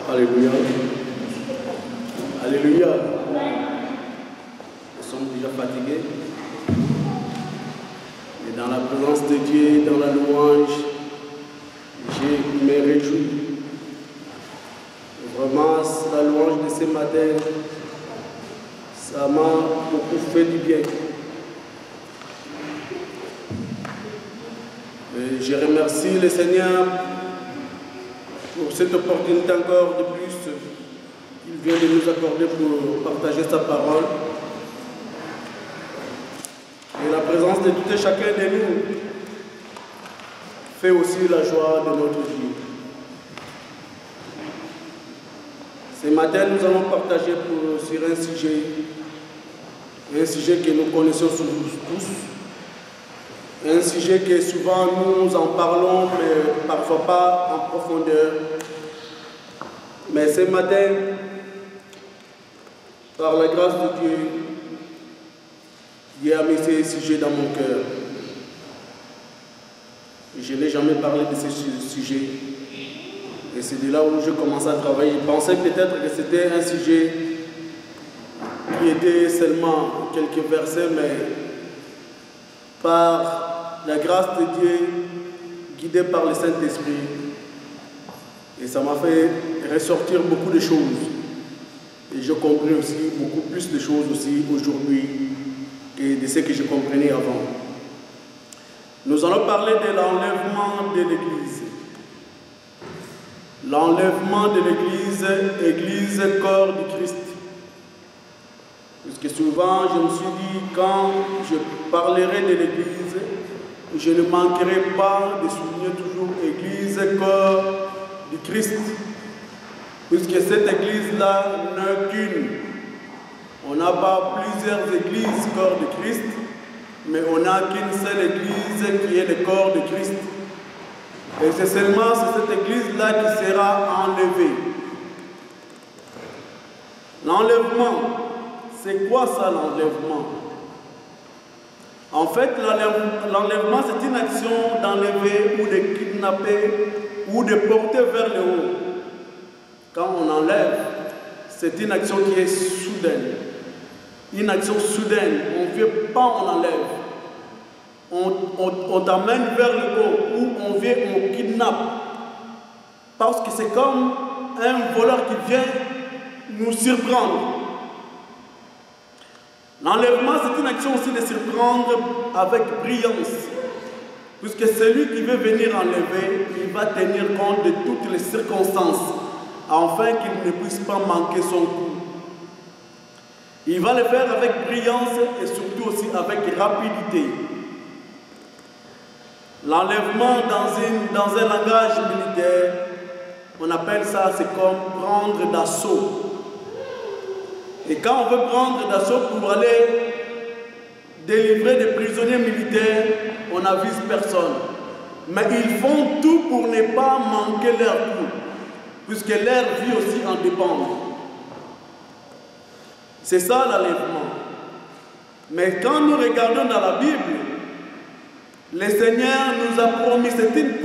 Alléluia. Alléluia. Nous sommes déjà fatigués. Et dans la présence de Dieu, dans la louange, je me réjouis. Vraiment, la louange de ce matin, ça m'a beaucoup fait du bien. Et je remercie le Seigneur pour cette opportunité encore de plus qu'il vient de nous accorder pour partager sa parole. Et la présence de tout et chacun de nous fait aussi la joie de notre vie. Ce matin, nous allons partager sur un sujet que nous connaissons tous, un sujet que souvent nous en parlons, mais parfois pas en profondeur. Mais ce matin, par la grâce de Dieu, Dieu a mis ce sujet dans mon cœur. Je n'ai jamais parlé de ce sujet. Et c'est de là où je commençais à travailler. Je pensais peut-être que c'était un sujet qui était seulement quelques versets, mais par la grâce de Dieu, guidé par le Saint-Esprit, et ça m'a fait ressortir beaucoup de choses. Et je comprends aussi beaucoup plus de choses aussi aujourd'hui que de ce que je comprenais avant. Nous allons parler de l'enlèvement de l'Église. L'enlèvement de l'Église, Église, corps du Christ. Parce que souvent, je me suis dit, quand je parlerai de l'Église, je ne manquerai pas de souligner toujours Église, corps du Christ. Puisque cette Église-là n'est qu'une. On n'a pas plusieurs églises, corps de Christ, mais on n'a qu'une seule Église qui est le corps de Christ. Et c'est seulement cette Église-là qui sera enlevée. L'enlèvement, c'est quoi ça l'enlèvement? En fait, l'enlèvement, c'est une action d'enlever ou de kidnapper ou de porter vers le haut. Quand on enlève, c'est une action qui est soudaine. Une action soudaine. On ne vient pas, on enlève. On t'amène vers le haut ou on vient, on kidnappe. Parce que c'est comme un voleur qui vient nous surprendre. L'enlèvement, c'est une action aussi de surprendre avec brillance. Puisque celui qui veut venir enlever, il va tenir compte de toutes les circonstances, afin qu'il ne puisse pas manquer son coup. Il va le faire avec brillance et surtout aussi avec rapidité. L'enlèvement dans un langage militaire, on appelle ça, c'est comme prendre d'assaut. Et quand on veut prendre d'assaut pour aller délivrer des prisonniers militaires, on n'avise personne. Mais ils font tout pour ne pas manquer leur coup, puisque leur vie aussi en dépend. C'est ça l'enlèvement. Mais quand nous regardons dans la Bible, le Seigneur nous a promis, c'est une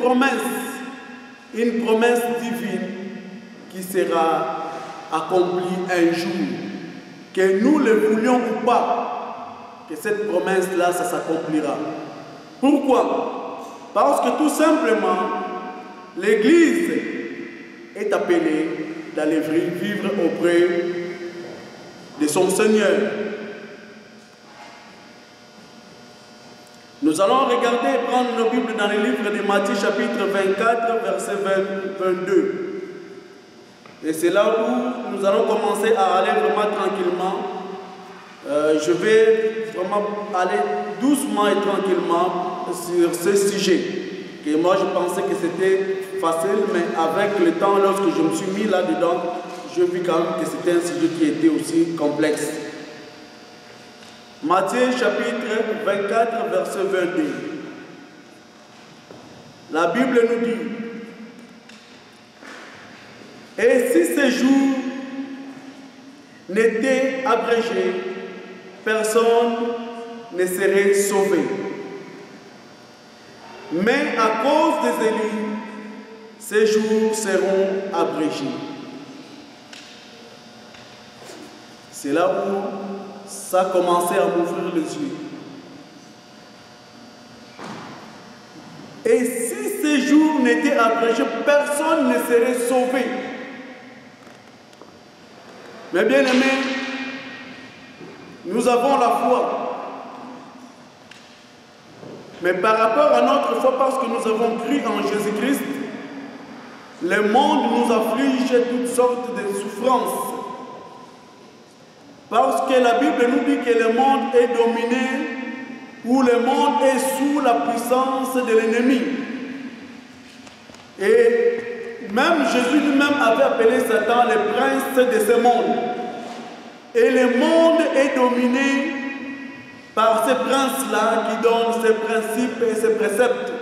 promesse divine qui sera accomplie un jour. Que nous le voulions ou pas, que cette promesse-là, ça s'accomplira. Pourquoi? Parce que tout simplement, l'Église est appelée d'aller vivre auprès de son Seigneur. Nous allons regarder et prendre nos Bibles dans le livre de Matthieu chapitre 24, verset 22. Et c'est là où nous allons commencer à aller vraiment tranquillement. Je vais vraiment aller doucement et tranquillement sur ce sujet. Que moi je pensais que c'était facile, mais avec le temps, lorsque je me suis mis là-dedans, je vis quand même que c'était un sujet qui était aussi complexe. Matthieu chapitre 24, verset 22. La Bible nous dit: et si ce jour n'était abrégé, personne ne serait sauvé. Mais à cause des élus, ces jours seront abrégés. C'est là où ça a commencé à m'ouvrir les yeux. Et si ces jours n'étaient abrégés, personne ne serait sauvé. Mais bien aimés, nous avons la foi. Mais par rapport à notre foi, parce que nous avons cru en Jésus-Christ, le monde nous afflige toutes sortes de souffrances. Parce que la Bible nous dit que le monde est dominé, ou le monde est sous la puissance de l'ennemi. Et même Jésus lui-même avait appelé Satan le prince de ce monde. Et le monde est dominé par ces princes-là qui donnent ces principes et ces préceptes.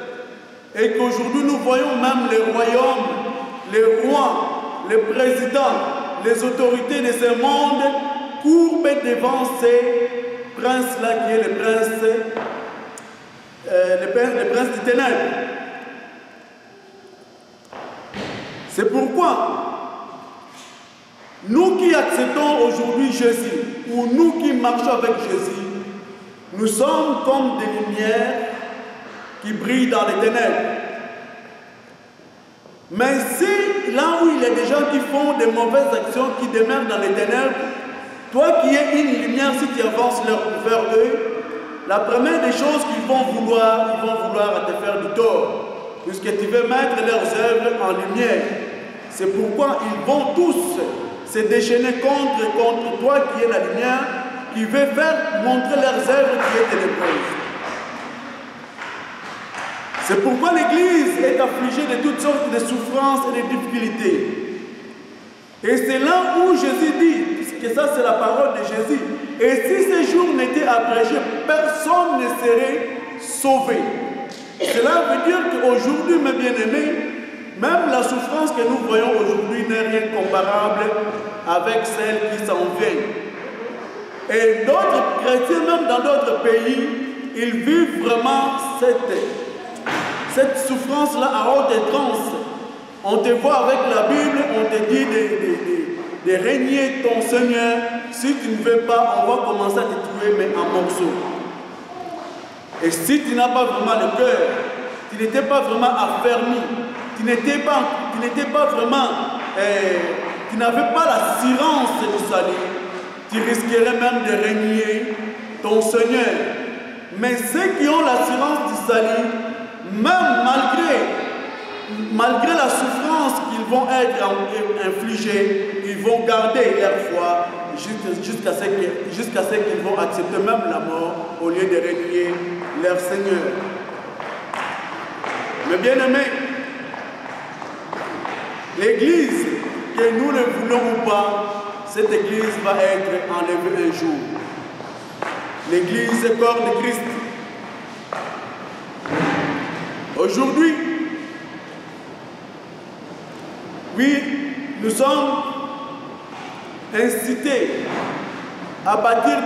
Et qu'aujourd'hui nous voyons même les royaumes, les rois, les présidents, les autorités de ce monde courbent devant ces princes-là qui est le prince du ténèbre. C'est pourquoi nous qui acceptons aujourd'hui Jésus, ou nous qui marchons avec Jésus, nous sommes comme des lumières qui brillent dans les ténèbres. Mais si là où il y a des gens qui font des mauvaises actions, qui demeurent dans les ténèbres, toi qui es une lumière, si tu avances vers eux, la première des choses qu'ils vont vouloir te faire du tort, puisque tu veux mettre leurs œuvres en lumière. C'est pourquoi ils vont tous se déchaîner contre toi qui es la lumière, qui veut faire montrer leurs œuvres qui est ténébreuse. C'est pourquoi l'Église est affligée de toutes sortes de souffrances et de difficultés. Et c'est là où Jésus dit, que ça c'est la parole de Jésus, et si ces jours n'étaient abrégés, personne ne serait sauvé. Cela veut dire qu'aujourd'hui, mes bien-aimés, même la souffrance que nous voyons aujourd'hui n'est rien comparable avec celle qui s'en vient. Et d'autres chrétiens, même dans d'autres pays, ils vivent vraiment cette souffrance-là à haute outrance. On te voit avec la Bible, on te dit de régner ton Seigneur. Si tu ne veux pas, on va commencer à te tuer, mais en morceaux. Et si tu n'as pas vraiment le cœur, tu n'étais pas vraiment affermi, tu n'avais pas l'assurance du salut, tu risquerais même de régner ton Seigneur. Mais ceux qui ont l'assurance du salut, même malgré la souffrance qu'ils vont être infligés, ils vont garder leur foi jusqu'à ce qu'ils vont accepter même la mort au lieu de régner leur Seigneur. Mais bien aimés, l'Église, que nous le voulons ou pas, cette Église va être enlevée un jour. L'Église est corps de Christ. Aujourd'hui, oui, nous sommes incités à bâtir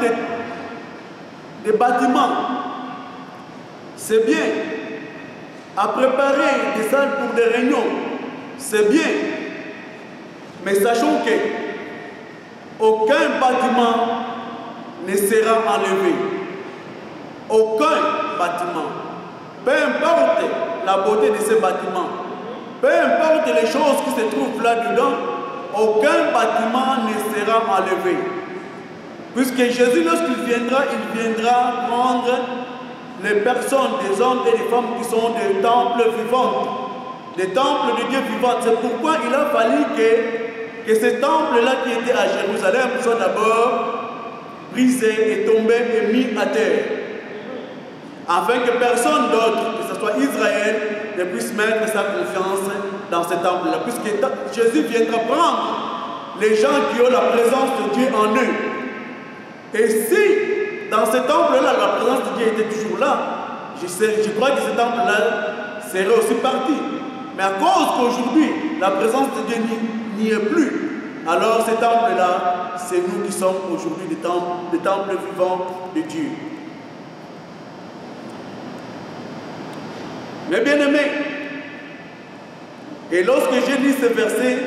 des bâtiments. C'est bien. À préparer des salles pour des réunions. C'est bien. Mais sachons qu'aucun bâtiment ne sera enlevé. Aucun bâtiment. Peu importe la beauté de ces bâtiments, peu importe les choses qui se trouvent là-dedans, aucun bâtiment ne sera enlevé. Puisque Jésus, lorsqu'il viendra, il viendra prendre les personnes, des hommes et des femmes qui sont des temples vivants, des temples de Dieu vivants. C'est pourquoi il a fallu que ces temples-là qui étaient à Jérusalem soient d'abord brisés et tombés et mis à terre. Afin que personne d'autre, que ce soit Israël, ne puisse mettre sa confiance dans ce temple-là. Puisque Jésus viendra prendre les gens qui ont la présence de Dieu en eux. Et si, dans ce temple-là, la présence de Dieu était toujours là, je crois que ce temple-là serait aussi parti. Mais à cause qu'aujourd'hui, la présence de Dieu n'y est plus, alors ce temple-là, c'est nous qui sommes aujourd'hui des temples vivants de Dieu. Mais bien aimés, et lorsque j'ai lu ce verset,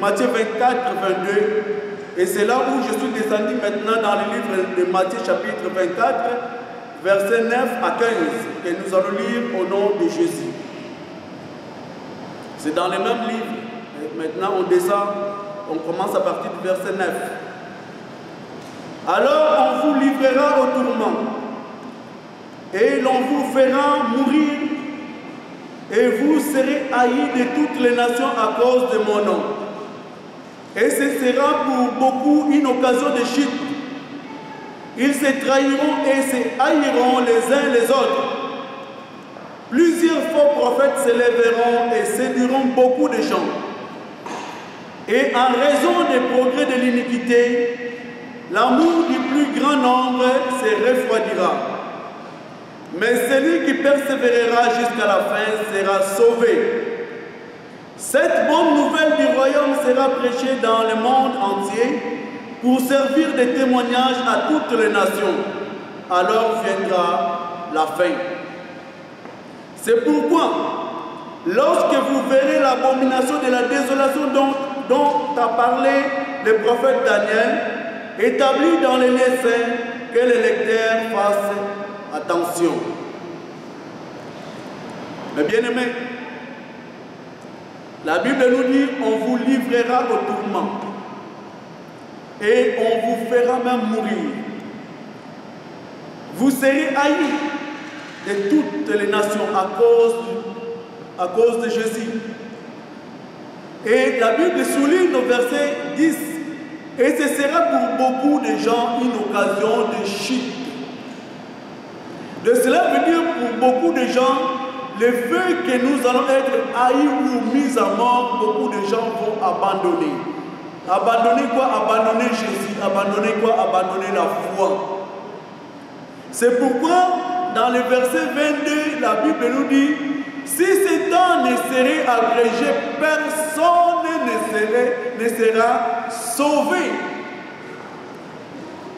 Matthieu 24, 22, Et c'est là où je suis descendu maintenant dans le livre de Matthieu chapitre 24, versets 9 à 15, que nous allons lire au nom de Jésus. C'est dans le même livre. Et maintenant on descend, on commence à partir du verset 9. Alors on vous livrera au tourment, et l'on vous fera mourir, et vous serez haïs de toutes les nations à cause de mon nom. Et ce sera pour beaucoup une occasion de chute. Ils se trahiront et se haïront les uns les autres. Plusieurs faux prophètes se lèveront et séduiront beaucoup de gens. Et en raison des progrès de l'iniquité, l'amour du plus grand nombre se refroidira. Mais celui qui persévérera jusqu'à la fin sera sauvé. Cette bonne nouvelle du royaume sera prêchée dans le monde entier pour servir de témoignage à toutes les nations. Alors viendra la fin. C'est pourquoi, lorsque vous verrez l'abomination de la désolation dont a parlé le prophète Daniel, établie dans les lieux saints, que les lecteurs fassent attention. Mais bien aimés, la Bible nous dit, on vous livrera au tourment et on vous fera même mourir. Vous serez haïs de toutes les nations à cause de Jésus. Et la Bible souligne au verset 10, et ce sera pour beaucoup de gens une occasion de chute. De cela veut dire pour beaucoup de gens, le fait que nous allons être haïs ou mis à mort, beaucoup de gens vont abandonner. Abandonner quoi? Abandonner Jésus. Abandonner quoi? Abandonner la foi. C'est pourquoi, dans le verset 22, la Bible nous dit, si ce temps ne serait abrégé, personne ne sera sauvé.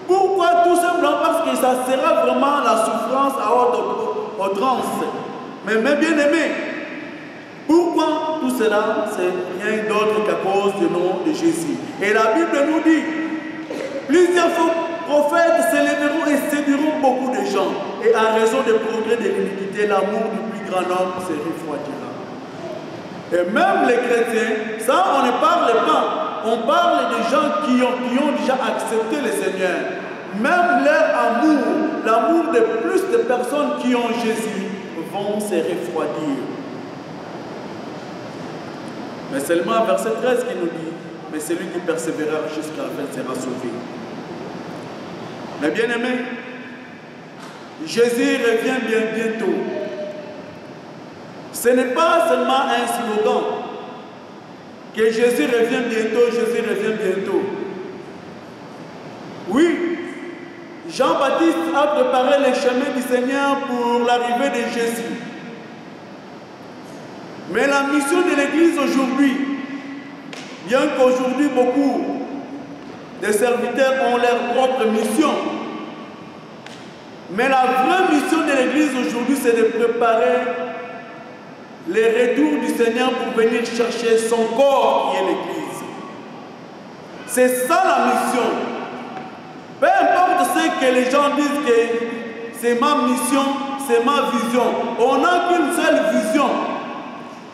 Pourquoi? Tout simplement parce que ça sera vraiment la souffrance à haute outrance. Mais bien aimé, pourquoi tout cela? C'est rien d'autre qu'à cause du nom de Jésus. Et la Bible nous dit, plusieurs faux prophètes s'élèveront et séduiront beaucoup de gens. Et à raison des progrès de l'iniquité, l'amour du plus grand homme se refroidira. Et même les chrétiens, ça on ne parle pas. On parle des gens qui ont déjà accepté le Seigneur. Même leur amour, l'amour de plus de personnes qui ont Jésus, vont se refroidir. Mais seulement verset 13 qui nous dit, mais celui qui persévérera jusqu'à la fin sera sauvé. Mais bien aimé, Jésus revient bientôt. Ce n'est pas seulement un slogan que Jésus revient bientôt, Jésus revient bientôt. Oui, Jean-Baptiste a préparé le chemin du Seigneur pour l'arrivée de Jésus. Mais la mission de l'Église aujourd'hui, bien qu'aujourd'hui beaucoup de serviteurs ont leur propre mission, mais la vraie mission de l'Église aujourd'hui, c'est de préparer le retour du Seigneur pour venir chercher son corps qui est l'Église. C'est ça la mission. Peu importe ce que les gens disent que c'est ma mission, c'est ma vision. On n'a qu'une seule vision.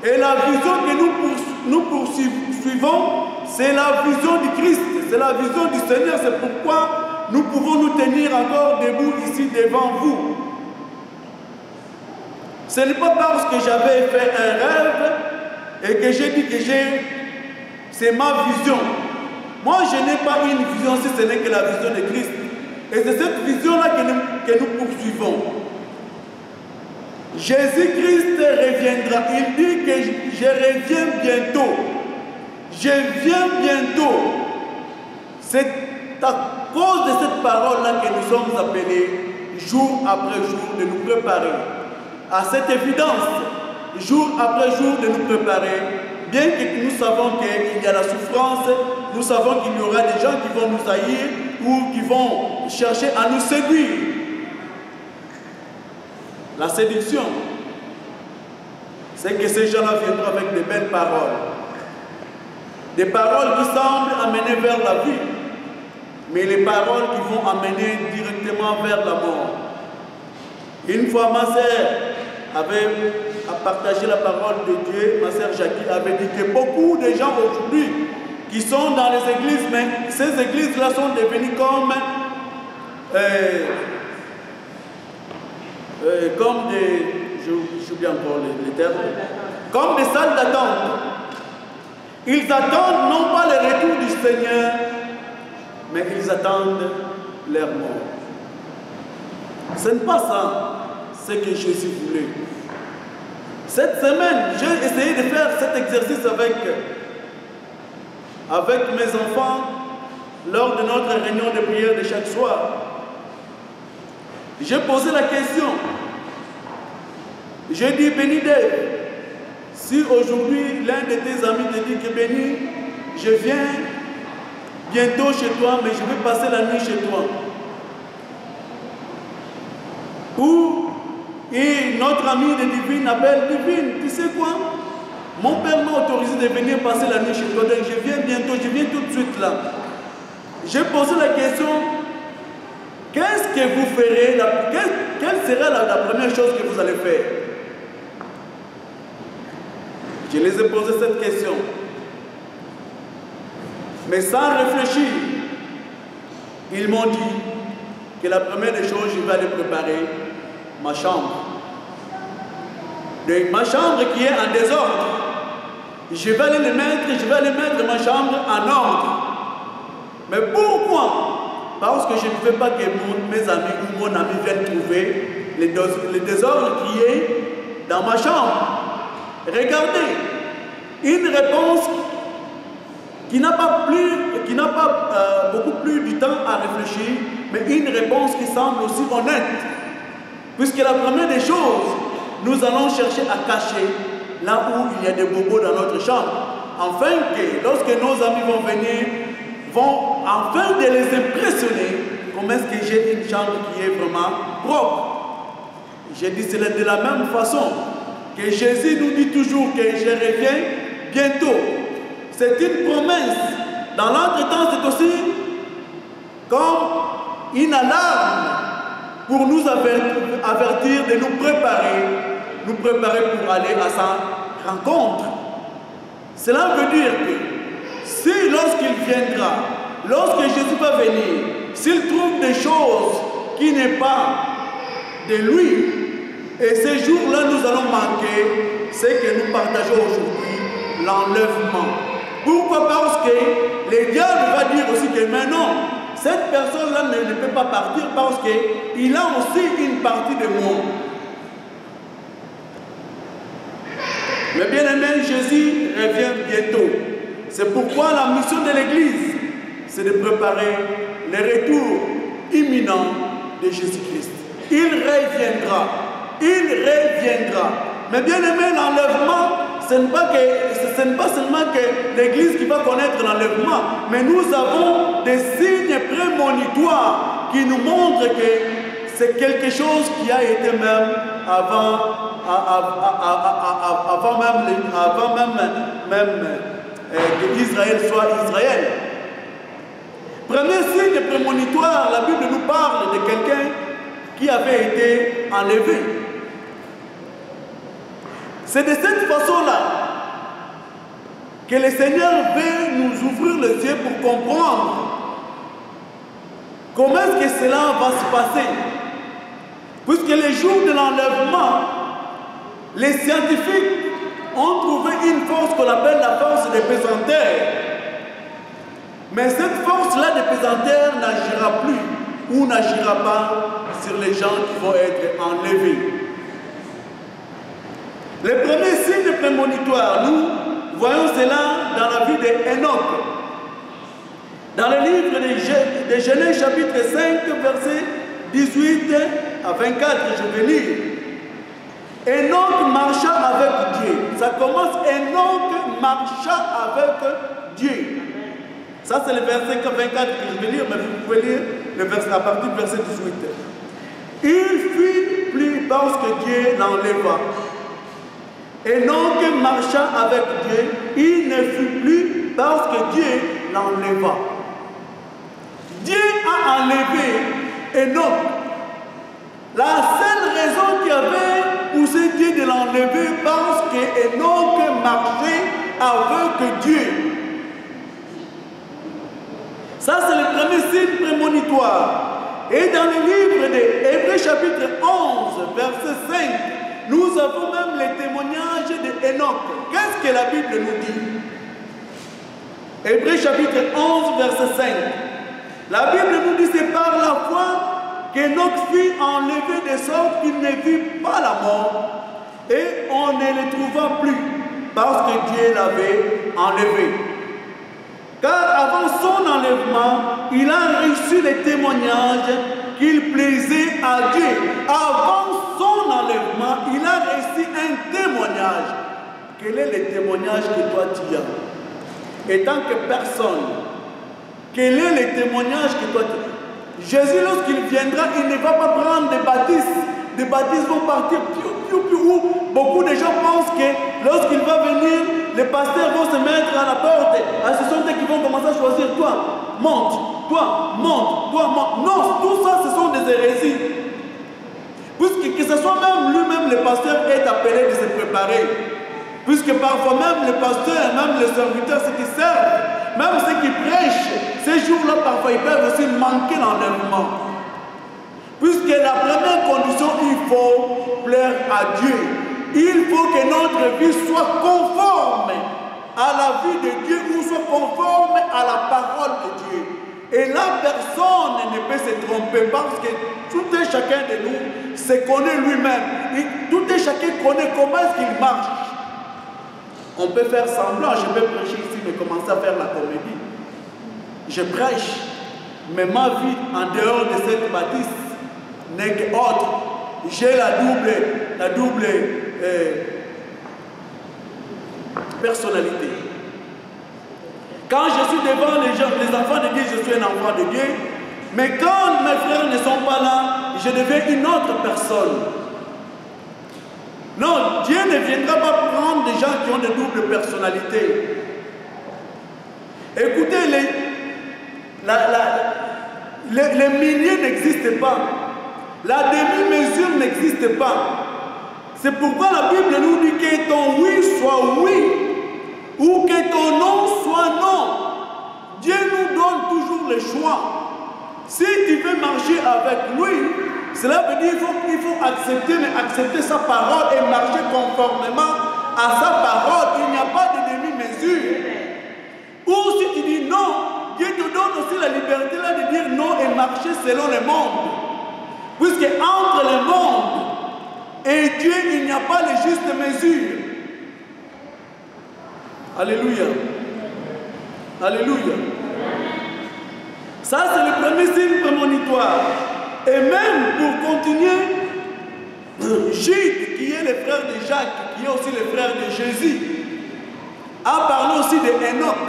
Et la vision que nous poursuivons, c'est la vision du Christ, c'est la vision du Seigneur. C'est pourquoi nous pouvons nous tenir encore debout ici devant vous. Ce n'est pas parce que j'avais fait un rêve et que j'ai dit que c'est ma vision. Moi, je n'ai pas une vision si ce n'est que la vision de Christ. Et c'est cette vision-là que nous poursuivons. Jésus-Christ reviendra. Il dit que je reviens bientôt. Je viens bientôt. C'est à cause de cette parole-là que nous sommes appelés, jour après jour, de nous préparer à cette évidence, jour après jour, de nous préparer. Bien que nous savons qu'il y a la souffrance, nous savons qu'il y aura des gens qui vont nous haïr ou qui vont chercher à nous séduire. La séduction, c'est que ces gens-là viendront avec de belles paroles. Des paroles qui semblent amener vers la vie. mais les paroles qui vont amener directement vers la mort. Une fois, ma sœur avait partagé la parole de Dieu, ma sœur Jackie avait dit que beaucoup de gens aujourd'hui qui sont dans les églises, mais ces églises-là sont devenues comme des, j'oublie encore les termes, comme des salles d'attente. Ils attendent non pas le retour du Seigneur, mais ils attendent leur mort. Ce n'est pas ça ce que Jésus voulait. Cette semaine, j'ai essayé de faire cet exercice avec mes enfants lors de notre réunion de prière de chaque soir. J'ai posé la question. J'ai dit, Béni Dave, si aujourd'hui l'un de tes amis te dit que Béni, je viens bientôt chez toi, mais je vais passer la nuit chez toi. Ou notre ami de Divine appelle Divine, tu sais quoi? Mon père m'a autorisé de venir passer la nuit chez toi, donc je viens bientôt, je viens tout de suite là. J'ai posé la question, qu'est-ce que vous ferez, quelle sera la première chose que vous allez faire? Je les ai posé cette question. Mais sans réfléchir, ils m'ont dit que la première des choses, je vais aller préparer ma chambre. Donc, ma chambre qui est en désordre, je vais aller mettre ma chambre en ordre. Mais pourquoi? Parce que je ne veux pas que mes amis ou mon ami viennent trouver le désordre qui est dans ma chambre. Regardez, une réponse qui n'a pas beaucoup plus du temps à réfléchir, mais une réponse qui semble aussi honnête. Puisque la première des choses, nous allons chercher à cacher là où il y a des bobos dans notre chambre. Afin que lorsque nos amis vont venir, afin de les impressionner, comment est-ce que j'ai une chambre qui est vraiment propre. J'ai dit, c'est de la même façon que Jésus nous dit toujours que je reviens bientôt. C'est une promesse. Dans l'entretemps, c'est aussi comme une alarme pour nous avertir de nous préparer pour aller à sa rencontre. Cela veut dire que si lorsqu'il viendra, lorsque Jésus va venir, s'il trouve des choses qui n'est pas de lui, et ces jours-là nous allons manquer ce que nous partageons aujourd'hui, l'enlèvement. Pourquoi? Parce que le diable va dire aussi que maintenant, cette personne-là ne peut pas partir parce qu'il a aussi une partie de moi. Mais bien aimé, Jésus revient bientôt. C'est pourquoi la mission de l'Église, c'est de préparer le retour imminent de Jésus-Christ. Il reviendra. Il reviendra. Mais bien aimé, l'enlèvement, ce n'est pas seulement que l'Église qui va connaître l'enlèvement, mais nous avons des signes prémonitoires qui nous montrent que c'est quelque chose qui a été même avant que Israël soit Israël. Premier signe prémonitoire, la Bible nous parle de quelqu'un qui avait été enlevé. C'est de cette façon-là que le Seigneur veut nous ouvrir les yeux pour comprendre comment est-ce que cela va se passer. Puisque les jours de l'enlèvement, les scientifiques ont trouvé une force qu'on appelle la force des pesanteurs. Mais cette force-là des pesanteurs n'agira plus ou n'agira pas sur les gens qui vont être enlevés. Le premier signe prémonitoire, nous voyons cela dans la vie d'Enoch. Dans le livre de Genèse chapitre 5, verset 18 à 24, je vais lire. Enoch marcha avec Dieu. Ça commence, Enoch marcha avec Dieu. Ça c'est le verset 24 que je vais lire, mais vous pouvez lire le verset à partir du verset 18. Il fut plus parce que Dieu l'enleva. Enoch marcha avec Dieu, il ne fut plus parce que Dieu l'enleva. Dieu a enlevé Enoch. La seule raison qu'il y avait poussé Dieu de l'enlever, parce que Enoch marchait avec Dieu. Ça, c'est le premier signe prémonitoire. Et dans le livre d'Hébreux chapitre 11, verset 5, nous avons même les témoignages d'Enoch. Qu'est-ce que la Bible nous dit? Hébreux chapitre 11, verset 5. La Bible nous dit, c'est par la foi qu'Enoch fut enlevé de sorte qu'il ne vit pas la mort. Et on ne le trouva plus, parce que Dieu l'avait enlevé. Car avant son enlèvement, il a reçu les témoignages qu'il plaisait à Dieu. Avant son enlèvement, il a reçu un témoignage. Quel est le témoignage que toi tu as? Et tant que personne, quel est le témoignage que toi tu as? Jésus, lorsqu'il viendra, il ne va pas prendre des baptismes. Des baptismes vont partir où beaucoup de gens pensent que lorsqu'il va venir, les pasteurs vont se mettre à la porte. Ce sont eux qui vont commencer à choisir. Toi, monte. Toi, monte. Toi, monte. Non, tout ça, ce sont des hérésies. Puisque que ce soit même lui-même, le pasteur est appelé de se préparer. Puisque parfois même les pasteurs, même les serviteurs, ceux qui servent, même ceux qui prêchent, ces jours-là, parfois, ils peuvent aussi manquer l'enlèvement. Puisque la première condition, il faut plaire à Dieu. Il faut que notre vie soit conforme à la vie de Dieu ou soit conforme à la parole de Dieu. Et là, personne ne peut se tromper parce que tout et chacun de nous se connaît lui-même. Tout et chacun connaît comment est-ce qu'il marche. On peut faire semblant, je peux prêcher ici, mais commencer à faire la comédie. Je prêche, mais ma vie en dehors de cette bâtisse n'est qu'autre. J'ai la double personnalité. Quand je suis devant les enfants de Dieu, je suis un enfant de Dieu. Mais quand mes frères ne sont pas là, je deviens une autre personne. Non, Dieu ne viendra pas prendre des gens qui ont de doubles personnalités. Écoutez, les milliers n'existent pas. La demi-mesure n'existe pas. C'est pourquoi la Bible nous dit que ton oui soit oui, ou que ton non soit non. Dieu nous donne toujours le choix. Si tu veux marcher avec lui, cela veut dire qu'il faut accepter, mais accepter sa parole et marcher conformément à sa parole. Il n'y a pas de demi-mesure. Ou si tu dis non, Dieu te donne aussi la liberté là de dire non et marcher selon le monde. Puisque entre le monde et Dieu, il n'y a pas les justes mesures. Alléluia. Alléluia. Ça, c'est le premier signe prémonitoire. Et même pour continuer, Jude, qui est le frère de Jacques, qui est aussi le frère de Jésus, a parlé aussi de Enoch.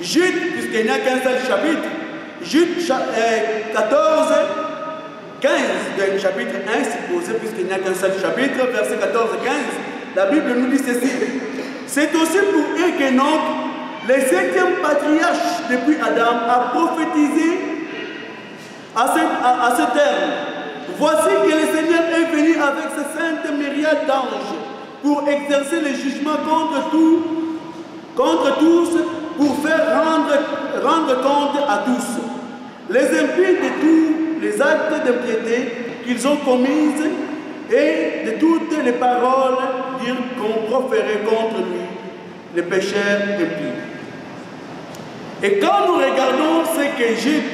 Jude, puisqu'il n'y a qu'un seul chapitre, Jude 14, 15, du chapitre 1, supposé, puisqu'il n'y a qu'un seul chapitre, verset 14 et 15, la Bible nous dit ceci. C'est aussi pour eux qu'Enoch, le 7e patriarche depuis Adam, a prophétisé à ce terme. Voici que le Seigneur est venu avec ses saintes myriades d'anges pour exercer le jugement contre tous, pour faire rendre compte à tous. Les impies de tous les actes d'impiété qu'ils ont commises et de toutes les paroles qu'on proférait contre lui, les pécheurs impies. Et quand nous regardons ce que Jude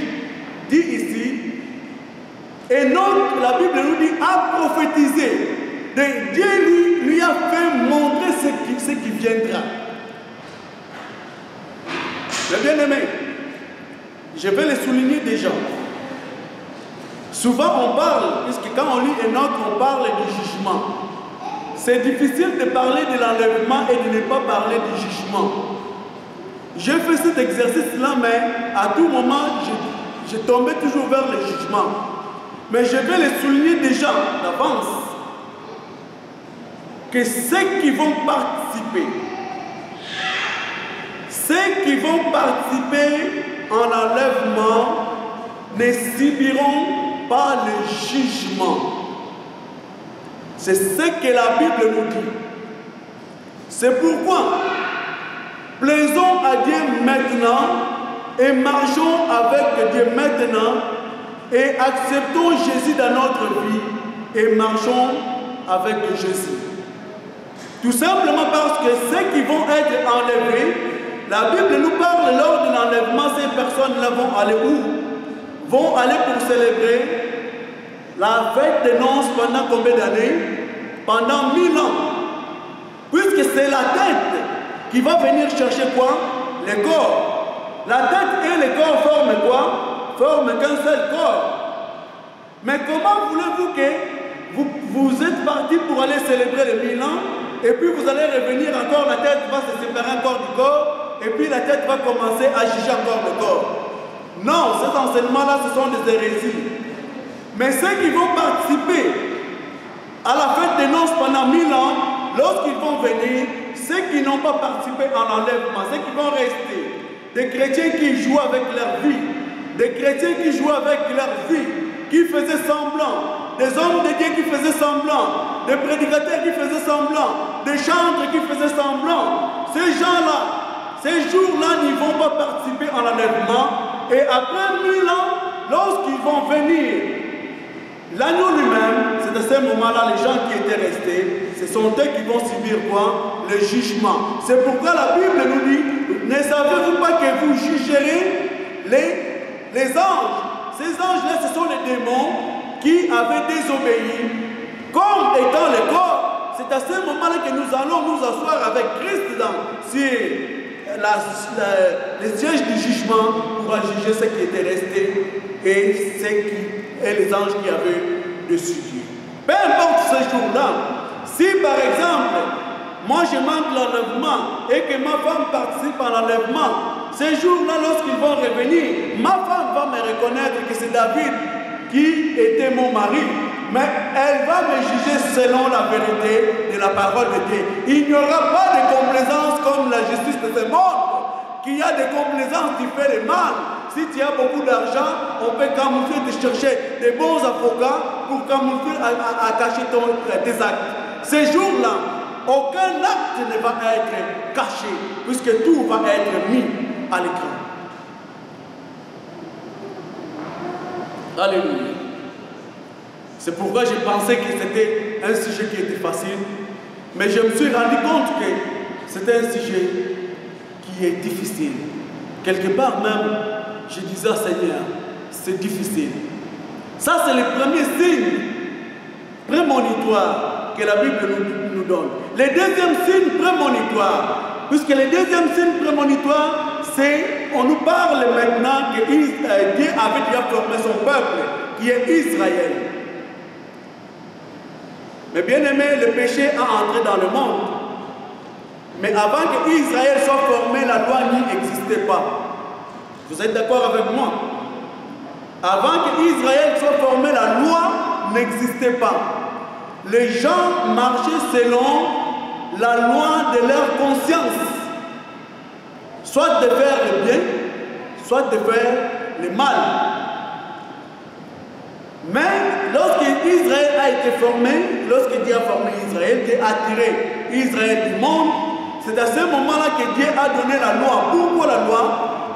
dit ici, Enoch, la Bible nous dit, a prophétisé. Dieu lui a fait montrer ce qui viendra. Le bien-aimé, je vais le souligner déjà. Souvent on parle, puisque quand on lit Enoch, on parle du jugement. C'est difficile de parler de l'enlèvement et de ne pas parler du jugement. J'ai fait cet exercice-là, mais à tout moment, je tombais toujours vers le jugement. Mais je vais le souligner déjà d'avance, que ceux qui vont participer en enlèvement ne subiront pas le jugement. C'est ce que la Bible nous dit. C'est pourquoi plaisons à Dieu maintenant et marchons avec Dieu maintenant et acceptons Jésus dans notre vie et marchons avec Jésus. Tout simplement parce que ceux qui vont être enlevés, la Bible nous parle lors de l'enlèvement, ces personnes-là vont aller où? Vont aller pour célébrer la fête des noces pendant combien d'années? Pendant 1000 ans. Puisque c'est la tête qui va venir chercher quoi? Le corps. La tête et le corps forment quoi? Forment qu'un seul corps. Mais comment voulez-vous que vous êtes parti pour aller célébrer les 1000 ans et puis vous allez revenir encore, la tête va se séparer encore du corps et puis la tête va commencer à juger encore le corps? Non, ces enseignements-là, ce sont des hérésies. Mais ceux qui vont participer à la fête des noces pendant 1000 ans, lorsqu'ils vont venir, ceux qui n'ont pas participé à l'enlèvement, ceux qui vont rester, des chrétiens qui jouent avec leur vie, des chrétiens qui jouent avec leur vie, qui faisaient semblant, des hommes de Dieu qui faisaient semblant, des prédicateurs qui faisaient semblant, des chantres qui faisaient semblant, ces gens-là, ces jours-là n'y vont pas participer à l'enlèvement, et après 1000 ans, lorsqu'ils vont venir, l'agneau lui-même, c'est à ce moment-là, les gens qui étaient restés, ce sont eux qui vont subir quoi? Le jugement. C'est pourquoi la Bible nous dit, ne savez-vous pas que vous jugerez les anges? Ces anges-là, ce sont les démons qui avaient désobéi, comme étant le corps. C'est à ce moment-là que nous allons nous asseoir avec Christ sur les sièges du jugement pour juger ceux qui étaient restés et les anges qui avaient dessus. Peu importe ce jour-là, si par exemple, moi je manque l'enlèvement et que ma femme participe à l'enlèvement, ces jours-là, lorsqu'ils vont revenir, ma femme va me reconnaître que c'est David qui était mon mari, mais elle va me juger selon la vérité de la parole de Dieu. Il n'y aura pas de complaisance comme la justice de ce monde, qu'il y a des complaisances qui font le mal. Si tu as beaucoup d'argent, on peut camoufler, te chercher des bons avocats pour camoufler, à cacher tes actes. Ces jours-là, aucun acte ne va être caché, puisque tout va être mis à l'écran. Alléluia. C'est pourquoi j'ai pensé que c'était un sujet qui était facile, mais je me suis rendu compte que c'était un sujet qui est difficile. Quelque part même, je disais à Seigneur, c'est difficile. Ça, c'est le premier signe prémonitoire que la Bible nous donne. Le deuxième signe prémonitoire, puisque le deuxième signe prémonitoire, c'est, on nous parle maintenant que Dieu avait déjà formé son peuple, qui est Israël. Mais bien aimé, le péché a entré dans le monde. Mais avant que Israël soit formé, la loi n'y existait pas. Vous êtes d'accord avec moi? Avant que Israël soit formé, la loi n'existait pas. Les gens marchaient selon la loi de leur conscience. Soit de faire le bien, soit de faire le mal. Mais lorsque Israël a été formé, lorsque Dieu a formé Israël, Dieu a tiré Israël du monde, c'est à ce moment-là que Dieu a donné la loi. Pourquoi la loi?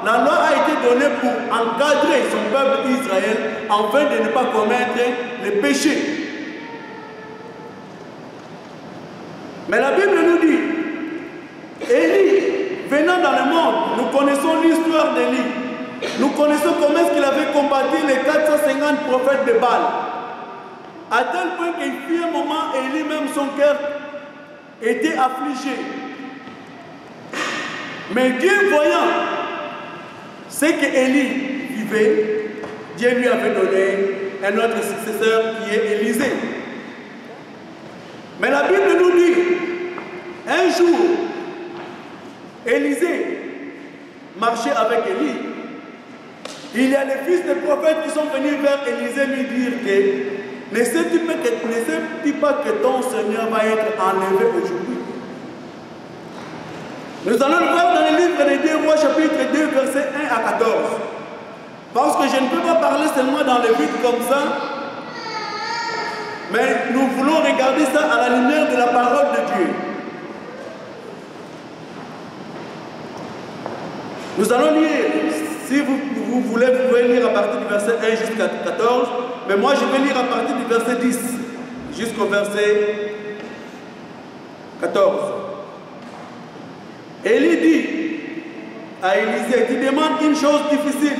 La loi a été donnée pour encadrer son peuple Israël afin de ne pas commettre les péchés. Mais la Bible nous dit, Élie, venant dans le monde, nous connaissons l'histoire d'Élie. Nous connaissons comment est-ce qu'il avait combattu les 450 prophètes de Baal. À tel point qu'il fut un moment, Élie, même son cœur était affligé. Mais Dieu voyant ce qu'Élie vivait, Dieu lui avait donné un autre successeur qui est Élisée. Mais la Bible nous dit, un jour, Élisée marchait avec Élie. Il y a les fils des prophètes qui sont venus vers Élisée lui dire que ne sais-tu pas que ton Seigneur va être enlevé aujourd'hui? Nous allons le voir dans le livre des 2 Rois, chapitre 2, versets 1 à 14. Parce que je ne peux pas parler seulement dans le vide comme ça, mais nous voulons regarder ça à la lumière de la parole de Dieu. Nous allons lire, si vous voulez, vous pouvez lire à partir du verset 1 jusqu'à 14, mais moi je vais lire à partir du verset 10 jusqu'au verset 14. Élie dit à Élisée, tu demandes une chose difficile,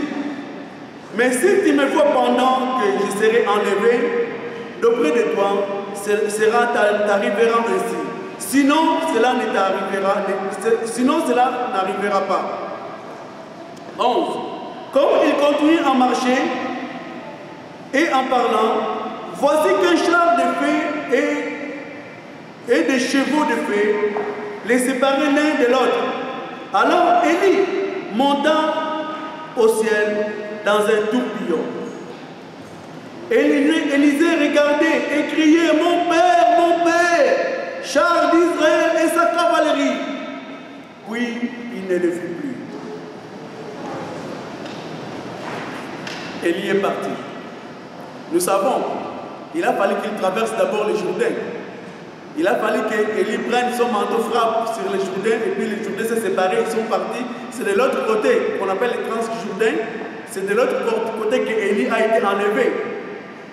mais si tu me vois pendant que je serai enlevé d'auprès de toi, cela t'arrivera ainsi. Sinon, cela n'arrivera pas. 11. Comme il continue à marcher et en parlant, voici qu'un char de feu et des chevaux de feu les séparaient l'un de l'autre. Alors Élie monta au ciel dans un tourbillon. Élisée regardait et criait, mon père, char d'Israël et sa cavalerie. Puis il ne le vit plus. Élie est parti. Nous savons, il a fallu qu'il traverse d'abord le Jourdain. Il a fallu qu'Élie prenne son manteau, frappe sur le Jourdain, et puis le Jourdain s'est séparé, ils sont partis. C'est de l'autre côté, qu'on appelle le Transjourdain, c'est de l'autre côté qu'Élie a été enlevé.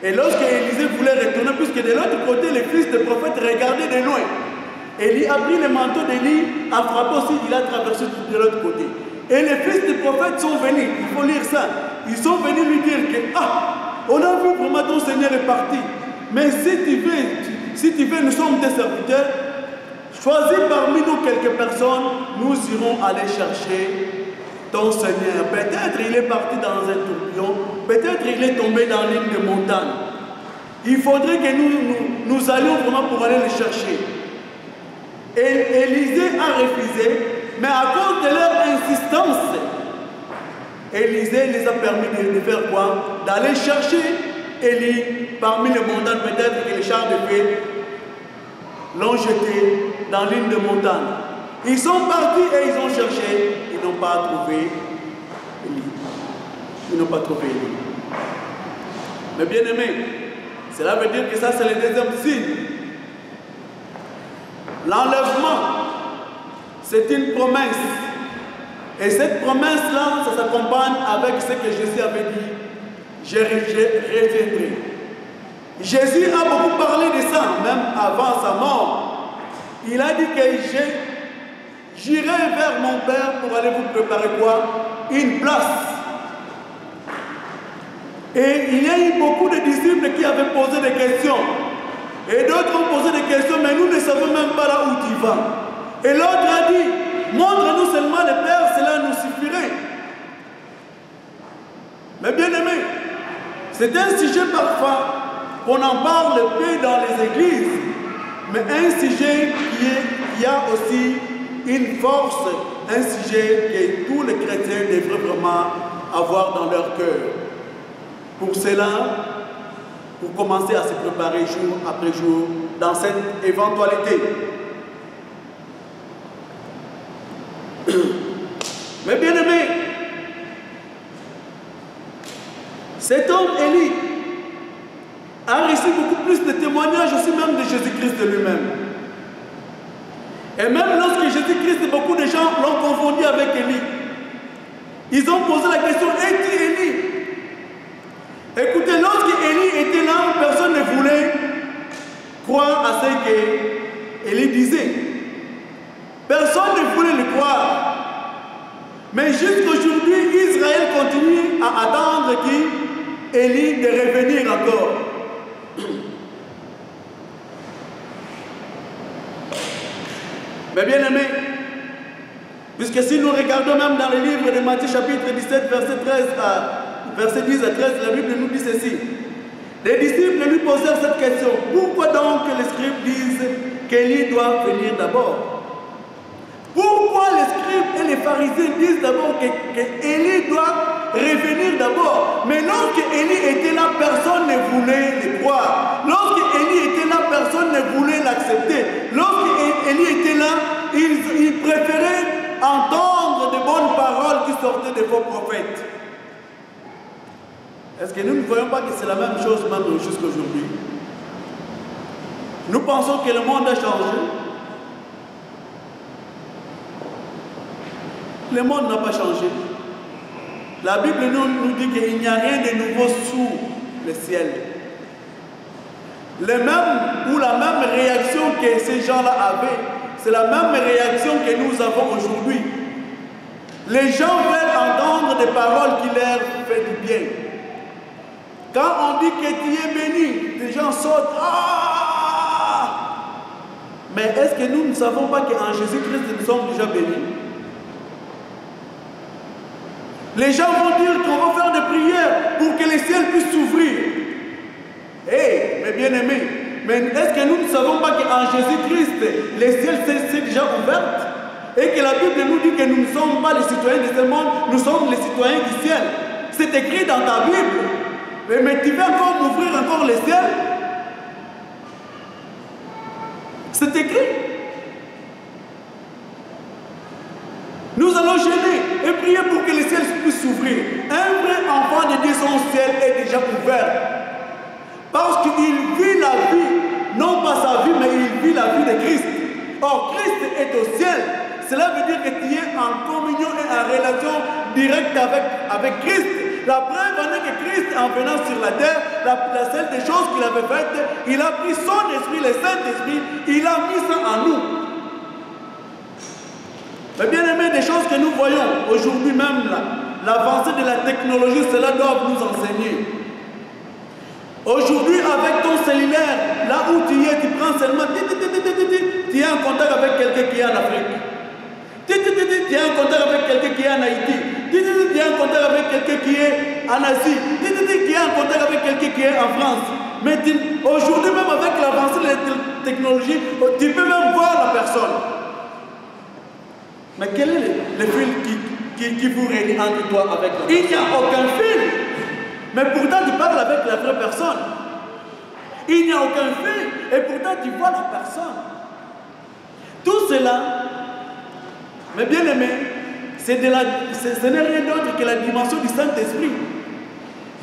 Et lorsque Élisée voulait retourner, puisque de l'autre côté, les fils des prophètes regardaient de loin, Élie a pris le manteau d'Élie, a frappé aussi, il a traversé de l'autre côté. Et les fils des prophètes sont venus, il faut lire ça, ils sont venus lui dire que, on a vu vraiment ton Seigneur est parti, mais si tu veux, nous sommes tes serviteurs, choisis parmi nous quelques personnes, nous irons aller chercher ton Seigneur. Peut-être il est parti dans un tourbillon, peut-être il est tombé dans l'île de montagne. Il faudrait que nous allions vraiment pour aller le chercher. Et Élisée a refusé, mais à cause de leur insistance, Élisée les a permis de faire quoi? D'aller chercher Élie parmi les montagnes. Peut-être que les chars de paix l'ont jeté dans l'île de montagne. Ils sont partis et ils ont cherché. Ils n'ont pas trouvé Élie. Ils n'ont pas trouvé Élie. Mais bien aimé, cela veut dire que ça c'est le deuxième signe. L'enlèvement, c'est une promesse. Et cette promesse-là, ça s'accompagne avec ce que Jésus avait dit. Je reviendrai. Jésus a beaucoup parlé de ça, même avant sa mort. Il a dit que j'irai vers mon Père pour aller vous préparer quoi? Une place. Et il y a eu beaucoup de disciples qui avaient posé des questions. Et d'autres ont posé des questions, mais nous ne savons même pas là où tu vas. Et l'autre a dit, montre-nous seulement le Père, cela nous suffirait. Mais bien aimé, c'est un sujet parfois qu'on en parle peu dans les églises, mais un sujet qui a aussi une force, un sujet que tous les chrétiens devraient vraiment avoir dans leur cœur. Pour cela, pour commencer à se préparer jour après jour dans cette éventualité. Mais bien aimé, cet homme Élie a reçu beaucoup plus de témoignages aussi même de Jésus-Christ de lui-même. Et même lorsque Jésus-Christ, beaucoup de gens l'ont confondu avec Élie. Ils ont posé la question, es-tu Élie? Écoutez, lorsque Élie était là, personne ne voulait croire à ce que Élie disait. Personne ne voulait le croire. Mais jusqu'aujourd'hui, Israël continue à attendre qu'Élie de revenir encore. Mais bien aimé, puisque si nous regardons même dans le livre de Matthieu chapitre 17, verset 10 à 13, la Bible nous dit ceci. Les disciples lui posèrent cette question. Pourquoi donc les scribes disent qu'Élie doit venir d'abord? Pourquoi les scribes et les pharisiens disent d'abord qu'Élie doit revenir d'abord? Mais lorsque Élie était là, personne ne voulait le croire. Lorsque Élie était là, personne ne voulait l'accepter. Lorsque Élie était là, ils préféraient entendre de bonnes paroles qui sortaient des faux prophètes. Est-ce que nous ne voyons pas que c'est la même chose même jusqu'aujourd'hui? Nous pensons que le monde a changé. Le monde n'a pas changé. La Bible nous dit qu'il n'y a rien de nouveau sous le ciel. La même réaction que ces gens-là avaient, c'est la même réaction que nous avons aujourd'hui. Les gens veulent entendre des paroles qui leur font du bien. Quand on dit que tu es béni, les gens sautent. Ah! Mais est-ce que nous ne savons pas qu'en Jésus-Christ, nous sommes déjà bénis? Les gens vont dire qu'on va faire des prières pour que les ciels puissent s'ouvrir. Hé, mes bien-aimés, mais est-ce que nous ne savons pas qu'en Jésus-Christ, les ciels sont déjà ouverts? Et que la Bible nous dit que nous ne sommes pas les citoyens de ce monde, nous sommes les citoyens du ciel. C'est écrit dans ta Bible. Mais tu veux encore m'ouvrir encore les ciels? C'est écrit. Nous allons gêner et prier pour que les ciels puissent s'ouvrir. Un vrai enfant de Dieu, son ciel est déjà ouvert. Parce qu'il vit la vie, non pas sa vie, mais il vit la vie de Christ. Or, Christ est au ciel. Cela veut dire que tu es en communion et en relation directe avec Christ. La preuve en est que Christ, en venant sur la terre, la seule des choses qu'il avait faites, il a pris son esprit, le Saint-Esprit, il a mis ça en nous. Mais bien aimé, des choses que nous voyons aujourd'hui même, l'avancée de la technologie, cela doit nous enseigner. Aujourd'hui, avec ton cellulaire, là où tu es, tu prends seulement, tu es en contact avec quelqu'un qui est en Afrique. Tu es en contact avec quelqu'un qui est en Haïti. Tu es en contact avec quelqu'un qui est en Asie. Tu es en contact avec quelqu'un qui est en France. Mais aujourd'hui, même avec l'avancée de la technologie, tu peux même voir la personne. Mais quel est le fil qui vous réunit entre toi avec la personne? Il n'y a aucun fil. Mais pourtant, tu parles avec la vraie personne. Il n'y a aucun fil. Et pourtant, tu vois la personne. Tout cela, mais bien aimé, ce n'est rien d'autre que la dimension du Saint-Esprit.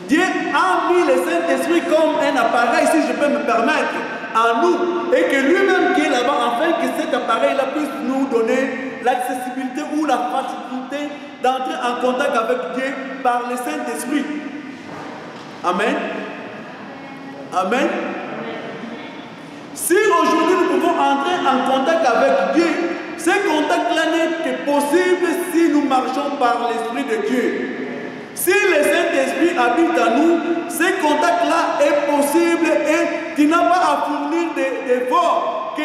Dieu a mis le Saint-Esprit comme un appareil, si je peux me permettre, en nous. Et que lui-même qui est là-bas, afin que cet appareil-là puisse nous donner l'accessibilité ou la facilité d'entrer en contact avec Dieu par le Saint-Esprit. Amen. Amen. Si aujourd'hui nous pouvons entrer en contact avec Dieu, ce contact-là n'est que possible si nous marchons par l'Esprit de Dieu. Si le Saint-Esprit habite en nous, ce contact-là est possible et tu n'as pas à fournir des efforts.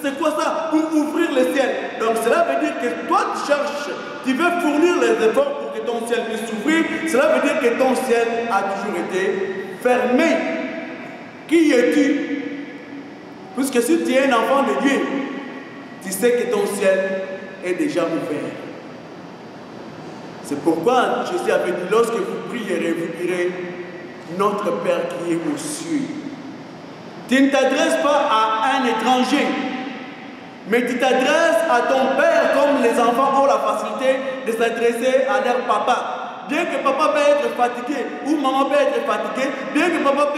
C'est quoi ça? Pour ouvrir le ciel. Donc cela veut dire que toi tu cherches, tu veux fournir les efforts pour que ton ciel puisse s'ouvrir. Cela veut dire que ton ciel a toujours été fermé. Qui es-tu? Puisque si tu es un enfant de Dieu, tu sais que ton ciel est déjà ouvert. C'est pourquoi Jésus avait dit, lorsque vous prierez, vous direz, notre Père qui est aux cieux. Tu ne t'adresses pas à un étranger, mais tu t'adresses à ton Père comme les enfants ont la facilité de s'adresser à leur papa. Bien que papa peut être fatigué ou maman peut être fatiguée, bien que papa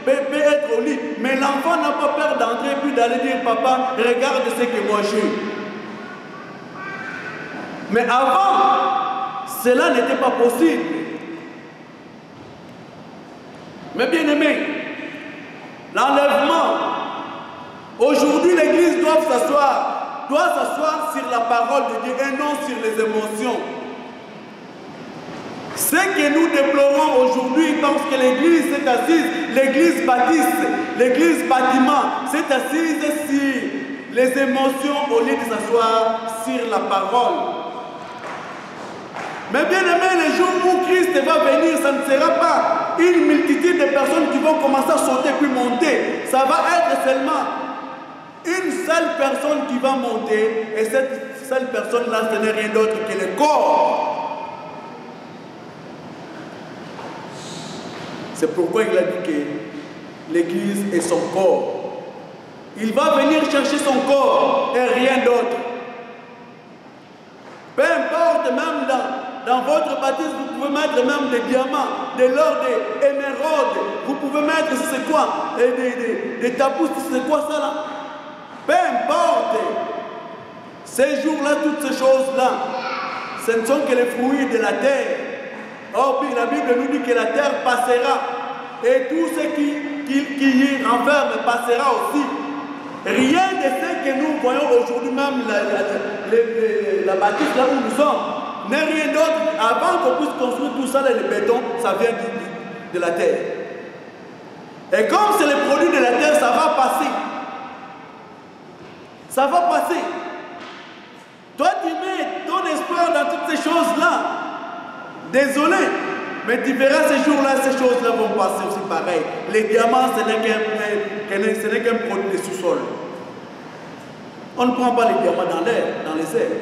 peut être au lit, mais l'enfant n'a pas peur d'entrer puis d'aller dire, papa, regarde ce que moi j'ai. Mais avant, cela n'était pas possible. Mais bien aimé, l'enlèvement, aujourd'hui l'église doit s'asseoir sur la parole de Dieu et non sur les émotions. Ce que nous déplorons aujourd'hui, parce que l'église s'est assise, l'église baptiste, l'église bâtiment s'est assise sur les émotions au lieu de s'asseoir sur la parole. Mais bien aimé, les jours où Christ va venir, ça ne sera pas une multitude de personnes qui vont commencer à sauter puis monter. Ça va être seulement une seule personne qui va monter, et cette seule personne-là, ce n'est rien d'autre que le corps. C'est pourquoi il a dit que l'Église est son corps. Il va venir chercher son corps et rien d'autre. Peu importe, même dans votre baptême, vous pouvez mettre même des diamants, de l'or, des émeraudes. Vous pouvez mettre, c'est quoi, des tapousses, c'est quoi ça là? Peu importe. Ces jours-là, toutes ces choses-là, ce ne sont que les fruits de la terre. Or, la Bible nous dit que la terre passera. Et tout ce qui y renferme passera aussi. Rien de ce que nous voyons aujourd'hui, même la bâtisse là où nous sommes, n'est rien d'autre. Avant qu'on puisse construire tout ça, le béton, ça vient de la terre. Et comme c'est le produit de la terre, ça va passer. Ça va passer. Toi, tu mets ton espoir dans toutes ces choses-là. Désolé, mais tu verras ces jours-là, ces choses-là vont passer aussi pareil. Les diamants, ce n'est qu'un produit de sous-sol. On ne prend pas les diamants dans l'air, dans les airs.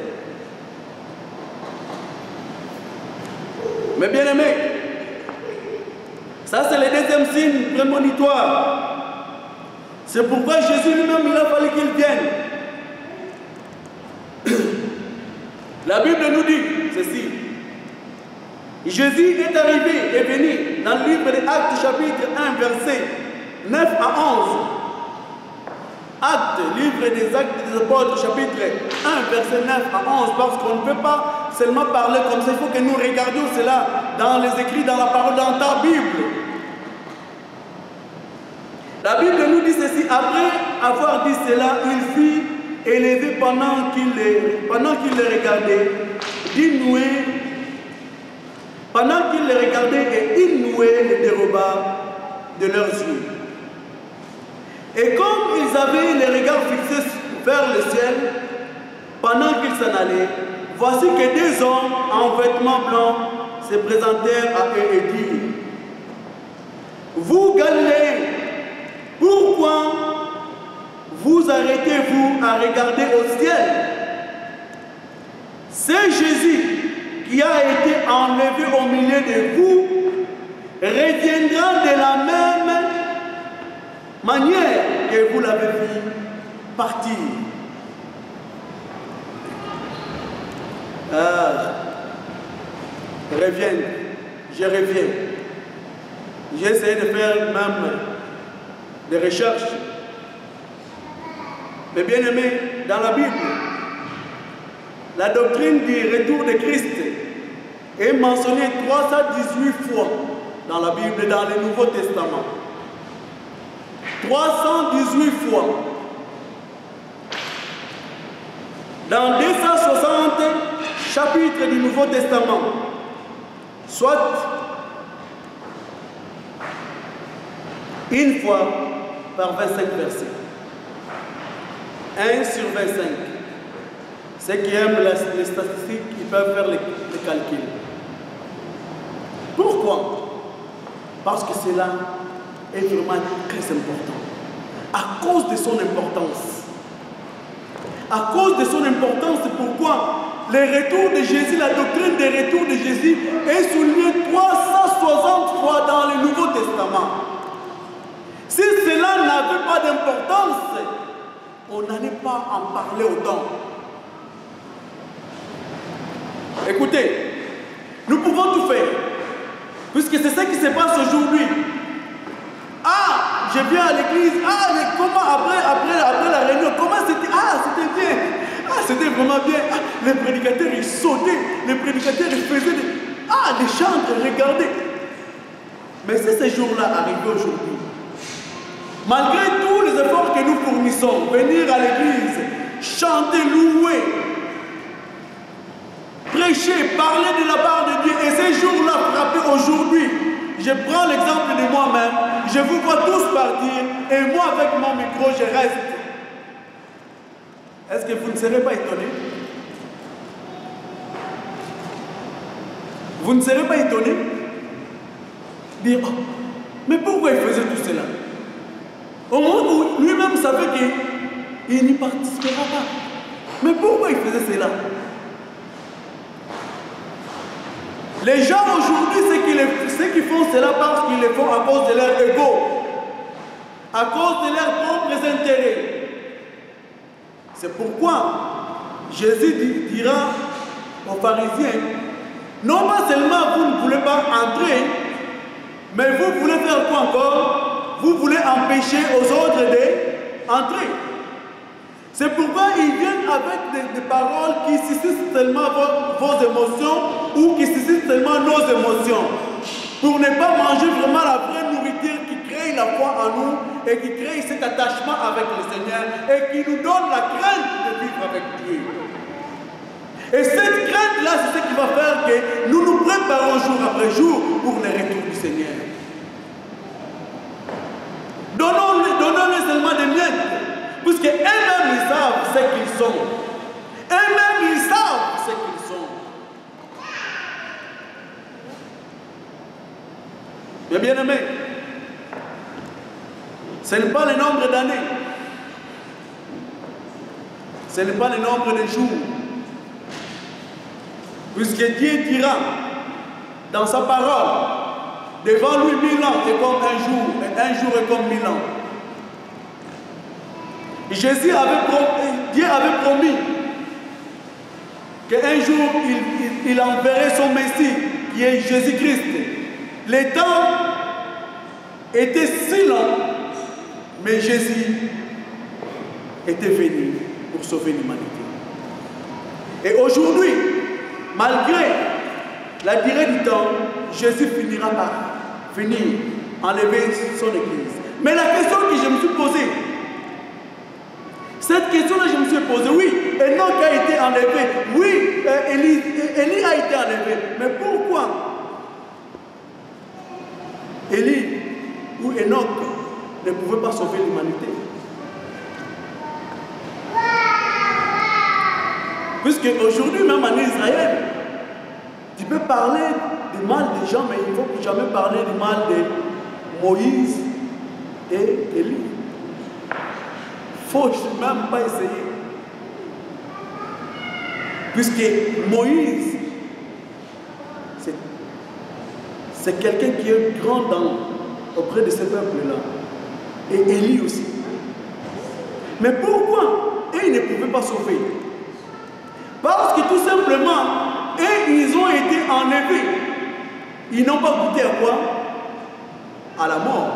Mais bien aimé, ça c'est le deuxième signe prémonitoire. C'est pourquoi Jésus lui-même, il a fallu qu'il vienne. La Bible nous dit ceci. Jésus est arrivé et venu dans le livre des Actes chapitre 1 verset 9 à 11. Actes, livre des Actes des Apôtres chapitre 1 verset 9 à 11, parce qu'on ne peut pas seulement parler comme ça, il faut que nous regardions cela dans les écrits, dans la parole, dans ta Bible. La Bible nous dit ceci, après avoir dit cela, il fut élevé pendant qu'il les regardait, pendant qu'il les regardait et inoué les déroba de leurs yeux. Et comme ils avaient les regards fixés vers le ciel, pendant qu'ils s'en allaient, voici que deux hommes en vêtements blancs se présentèrent à eux et dirent: Vous Galiléens, pourquoi vous arrêtez-vous à regarder au ciel? C'est Jésus qui a été enlevé au milieu de vous, reviendra de la même manière que vous l'avez vu partir. Reviens, je reviens. J'ai essayé de faire même des recherches. Mais bien aimé, dans la Bible, la doctrine du retour de Christ est mentionnée 318 fois dans la Bible et dans le Nouveau Testament. 318 fois. Dans 260 chapitres du Nouveau Testament, soit une fois par 25 versets. 1 sur 25. Ceux qui aiment les statistiques, ils peuvent faire les calculs. Pourquoi? Parce que cela est vraiment très important. À cause de son importance. À cause de son importance, c'est pourquoi le retour de Jésus, la doctrine des retours de Jésus est soulignée 360 fois dans le Nouveau Testament. Si cela n'avait pas d'importance, on n'allait pas en parler autant. Écoutez, nous pouvons tout faire, puisque c'est ça qui se passe aujourd'hui. Ah, je viens à l'église, ah, mais comment après la réunion, comment c'était? Ah, c'était bien, ah, c'était vraiment bien. Ah, les prédicateurs, ils sautaient, les prédicateurs, ils faisaient des... Ah, les chantres, regardez. Mais si ces jours-là arrivaient aujourd'hui, malgré tous les efforts que nous fournissons, venir à l'église, chanter, louer, prêcher, parler de la part de Dieu, et ces jours-là frapper aujourd'hui, je prends l'exemple de moi-même, je vous vois tous partir, et moi avec mon micro, je reste. Est-ce que vous ne serez pas étonnés? Vous ne serez pas étonnés? Dire, oh, mais pourquoi il faisait tout cela? Au moment où lui-même savait qu'il n'y participera pas. Mais pourquoi il faisait cela? Les gens aujourd'hui, ceux qui font cela parce qu'ils le font à cause de leur ego, à cause de leurs propres intérêts. C'est pourquoi Jésus dira aux pharisiens, Non pas seulement vous ne voulez pas entrer, mais vous voulez faire quoi encore? Vous voulez empêcher aux autres d'entrer. C'est pourquoi ils viennent avec des paroles qui suscitent tellement vos émotions ou qui suscitent tellement nos émotions. Pour ne pas manger vraiment la vraie nourriture qui crée la foi en nous et qui crée cet attachement avec le Seigneur et qui nous donne la crainte de vivre avec Dieu. Et cette crainte-là, c'est ce qui va faire que nous nous préparons jour après jour pour le retour du Seigneur. Donnons-les seulement des miettes. Parce qu'eux-mêmes, ils savent ce qu'ils sont. Eux-mêmes, ils savent ce qu'ils sont. Mais bien aimé, ce n'est pas le nombre d'années. Ce n'est pas le nombre de jours. Puisque Dieu dira dans sa parole, devant lui 1000 ans est comme un jour, et un jour est comme 1000 ans. Dieu avait promis qu'un jour il enverrait son Messie, qui est Jésus-Christ. Les temps étaient si longs, mais Jésus était venu pour sauver l'humanité. Et aujourd'hui, malgré la durée du temps, Jésus finira par venir enlever son Église. Mais la question que je me suis posée, cette question-là, je me suis posée, oui, Enoch a été enlevé, oui, Élie a été enlevé, mais pourquoi Élie ou Enoch ne pouvaient pas sauver l'humanité? Puisque aujourd'hui, même en Israël, tu peux parler du mal des gens, mais il ne faut jamais parler du mal de Moïse et Élie. Il ne faut même pas essayer. Puisque Moïse, c'est quelqu'un qui est grand auprès de ce peuple-là. Et Élie aussi. Mais pourquoi ils ne pouvaient pas sauver? Parce que tout simplement, ils ont été enlevés. Ils n'ont pas goûté à quoi? À la mort.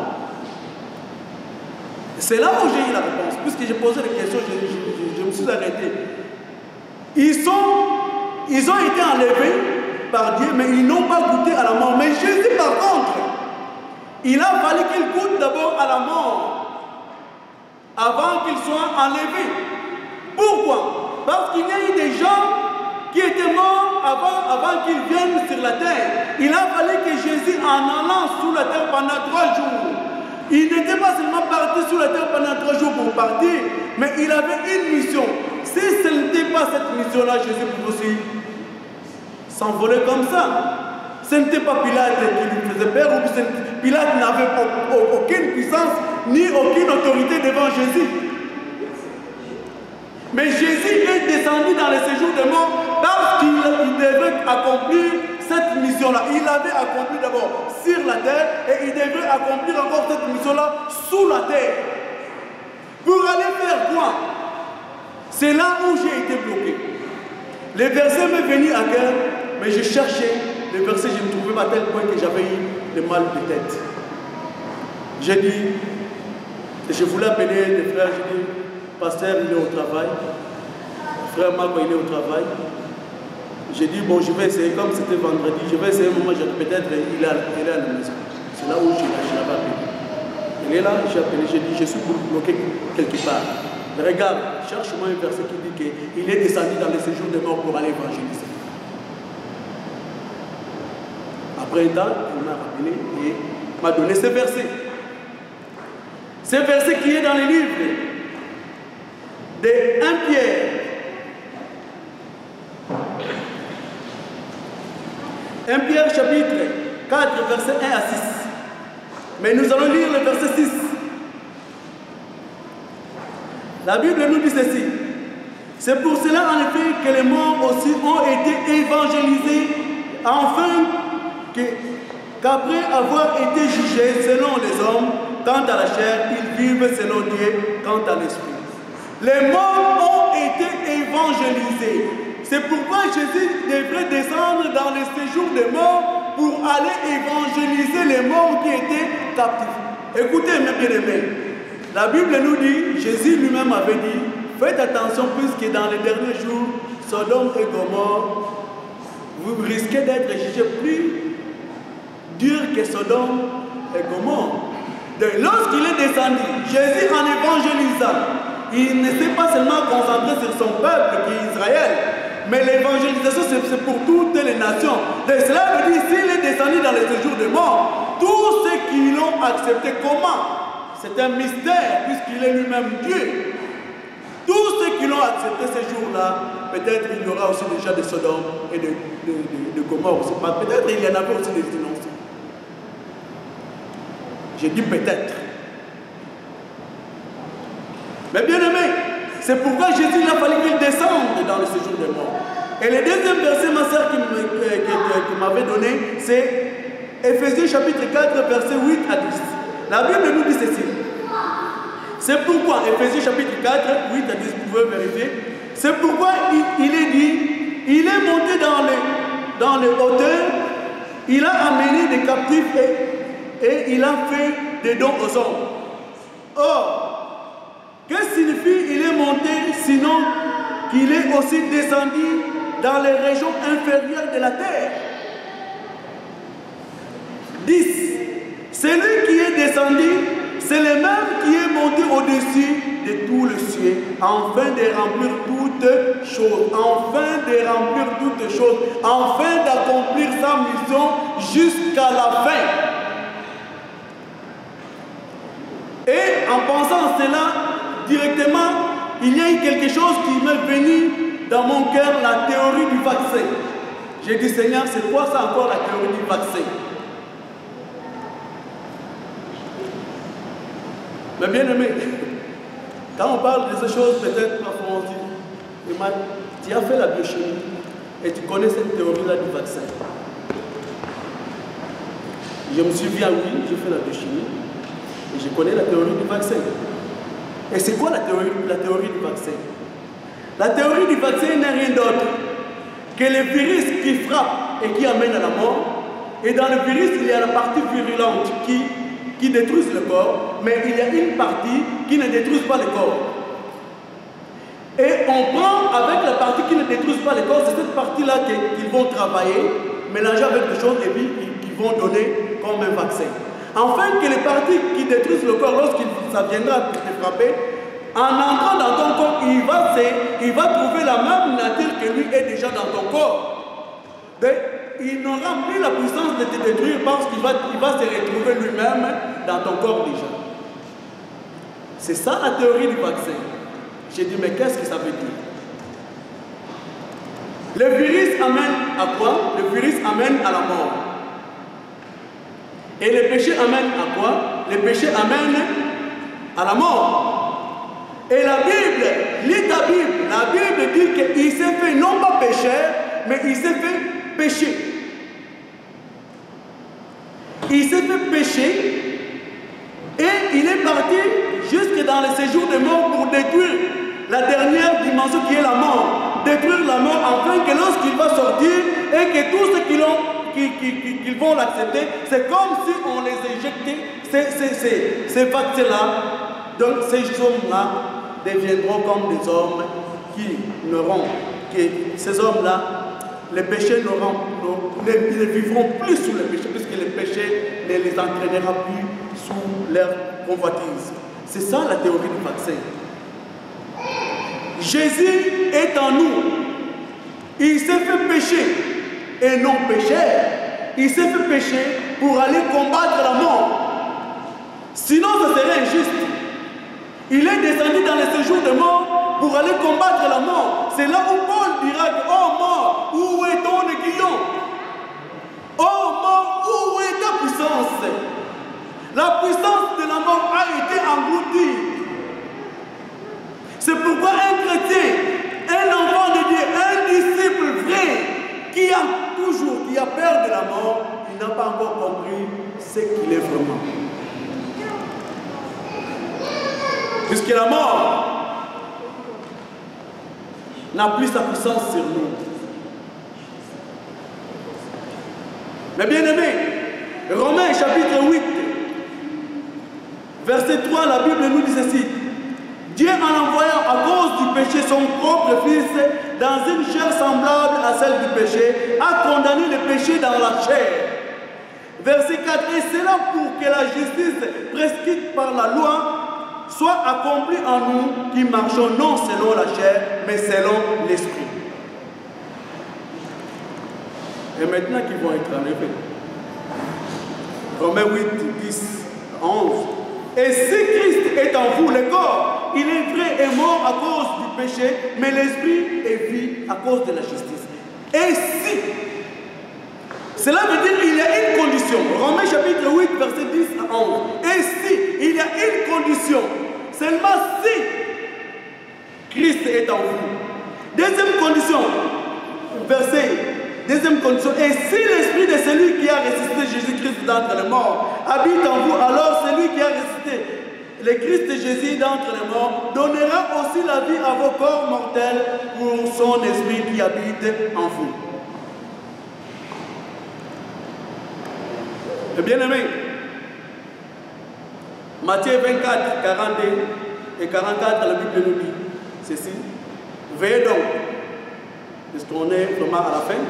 C'est là où j'ai eu la réponse. Puisque j'ai posé des questions, je me suis arrêté. Ils ont été enlevés par Dieu, mais ils n'ont pas goûté à la mort. Mais Jésus, par contre, il a fallu qu'il goûte d'abord à la mort avant qu'il soit enlevé. Pourquoi? Parce qu'il y a eu des gens qui étaient morts avant qu'ils viennent sur la terre. Il a fallu que Jésus, en allant sous la terre pendant 3 jours, il n'était pas seulement parti sur la terre pendant 3 jours pour partir, mais il avait une mission. Si ce n'était pas cette mission-là, Jésus pouvait aussi s'envoler comme ça. Ce n'était pas Pilate qui lui faisait peur, ou Pilate n'avait aucune puissance ni aucune autorité devant Jésus. Mais Jésus est descendu dans le séjour de mort parce qu'il devait accomplir cette mission-là. Il l'avait accompli d'abord sur la terre et il devait accomplir encore cette mission-là sous la terre. Pour aller faire quoi? C'est là où j'ai été bloqué. Les versets m'est venu à cœur, mais je cherchais les versets, je ne trouvais pas à tel point que j'avais eu le mal de tête. J'ai dit, je voulais appeler des frères, j'ai dit, pasteur, il est au travail. Frère Marco, il est au travail. J'ai dit, bon, je vais essayer, comme c'était vendredi, je vais essayer un moment, peut-être il est à la maison. C'est là où je l'avais appelé. Il est là, j'ai appelé, j'ai dit, je suis bloqué quelque part. Regarde, cherche-moi un verset qui dit qu'il est descendu dans le séjour des morts pour aller évangéliser. Après un temps, il m'a rappelé et m'a donné ce verset. Ce verset qui est dans les livres de 1 Pierre. 1 Pierre chapitre 4, verset 1 à 6. Mais nous allons lire le verset 6. La Bible nous dit ceci. C'est pour cela en effet que les morts aussi ont été évangélisés, afin qu'après avoir été jugés selon les hommes, quant à la chair, ils vivent selon Dieu, quant à l'esprit. Les morts ont été évangélisés. c'est pourquoi Jésus devrait descendre dans le séjour des morts pour aller évangéliser les morts qui étaient captifs. Écoutez, mes bien-aimés, la Bible nous dit, Jésus lui-même avait dit, faites attention puisque dans les derniers jours, Sodome et Gomorrhe, vous risquez d'être jugés plus dur que Sodome et Gomorrhe. Donc, lorsqu'il est descendu, Jésus en évangélisant, il ne s'est pas seulement concentré sur son peuple qui est Israël, mais l'évangélisation c'est pour toutes les nations. Donc cela veut dire s'il est descendu dans les séjours de mort, tous ceux qui l'ont accepté, comment? C'est un mystère puisqu'il est lui-même Dieu. Tous ceux qui l'ont accepté ces jours-là, peut-être il y aura aussi déjà de Sodome et de Gomorrhe aussi. Peut-être il y en avait aussi des innocents. J'ai dit peut-être. Mais bien aimé, c'est pourquoi Jésus il a fallu qu'il descende dans le séjour des morts. Et le deuxième verset, ma soeur, qui m'avait donné, c'est Éphésiens chapitre 4, verset 8 à 10. La Bible nous dit ceci. C'est pourquoi, Éphésiens chapitre 4, 8 à 10, vous pouvez vérifier. C'est pourquoi il est dit, il est monté dans les hauteurs, il a amené des captifs et il a fait des dons aux hommes. Or, que signifie il est monté, sinon qu'il est aussi descendu dans les régions inférieures de la terre? 10. Celui qui est descendu, c'est le même qui est monté au-dessus de tout le ciel, afin de remplir toutes choses, afin d'accomplir sa mission jusqu'à la fin. Et en pensant à cela, directement, il y a eu quelque chose qui m'est venu dans mon cœur, la théorie du vaccin. J'ai dit, Seigneur, c'est quoi ça encore la théorie du vaccin? Mais bien aimé, quand on parle de ces choses, peut-être parfois on dit, tu as fait la biochimie et tu connais cette théorie-là du vaccin. Je me souviens, oui, j'ai fait la biochimie et je connais la théorie du vaccin. Et c'est quoi la théorie du vaccin? La théorie du vaccin n'est rien d'autre que le virus qui frappe et qui amène à la mort. Et dans le virus, il y a la partie virulente qui détruit le corps, mais il y a une partie qui ne détruit pas le corps. Et on prend avec la partie qui ne détruit pas le corps, c'est cette partie-là qu'ils vont travailler, mélanger avec des choses et puis qu'ils vont donner comme un vaccin. Afin que les parties qui détruisent le corps, lorsqu'il ça viendra te frapper, en entrant dans ton corps, il va trouver la même nature que lui est déjà dans ton corps. Donc, il n'aura plus la puissance de te détruire parce qu'il va se retrouver lui-même dans ton corps déjà. C'est ça la théorie du vaccin. J'ai dit, mais qu'est-ce que ça veut dire? Le virus amène à quoi? Le virus amène à la mort. Et le péché amène à quoi? Le péché amène à la mort. Et la Bible, lis ta Bible, la Bible dit qu'il s'est fait non pas pécheur, mais il s'est fait péché. Il s'est fait pécher et il est parti jusque dans le séjour des morts pour détruire la dernière dimension qui est la mort. Détruire la mort afin que lorsqu'il va sortir et que tous ceux qui vont l'accepter, c'est comme si on les éjectait, ces vaccins-là. Donc ces hommes-là deviendront comme des hommes qui n'auront que ces hommes-là, les péchés ne vivront plus sous le péché, puisque le péché ne les entraînera plus sous leur convoitise. C'est ça la théorie du vaccin. Jésus est en nous. Il s'est fait pécher et non pécheur. Il s'est fait pécher pour aller combattre la mort. Sinon, ce serait injuste. Il est descendu dans les séjours de mort pour aller combattre la mort. C'est là où Paul dira que, oh mort, où est ton aiguillon? Oh mort, où est ta puissance? La puissance de la mort a été engloutie. C'est pourquoi un chrétien, un enfant de Dieu, un disciple vrai, qui a peur de la mort, il n'a pas encore compris ce qu'il est vraiment. Puisque la mort, n'a plus sa puissance sur nous. Mais bien aimé, Romains chapitre 8, verset 3, la Bible nous dit ceci. Dieu en envoyant à cause du péché son propre Fils dans une chair semblable à celle du péché, a condamné le péché dans la chair. Verset 4, et c'est là pour que la justice prescrite par la loi soit accomplie en nous qui marchons non selon la chair, mais selon l'esprit. Et maintenant qu'ils vont être enlevés. Romains 8, 10, 11. Et si Christ est en vous, le corps, il est vrai et mort à cause du péché, mais l'esprit est vie à cause de la justice. Et si, cela veut dire qu'il y a une condition. Romains chapitre 8, verset 10 à 11. Et si, il y a une condition. Seulement si Christ est en vous. Deuxième condition, deuxième condition. Et si l'esprit de celui qui a ressuscité Jésus-Christ d'entre les morts habite en vous, alors celui qui a ressuscité le Christ Jésus d'entre les morts donnera aussi la vie à vos corps mortels pour son esprit qui habite en vous. Bien-aimé, Matthieu 24, 42 et 44, la Bible nous dit ceci. Veillez donc, puisqu'on est vraiment à la fin.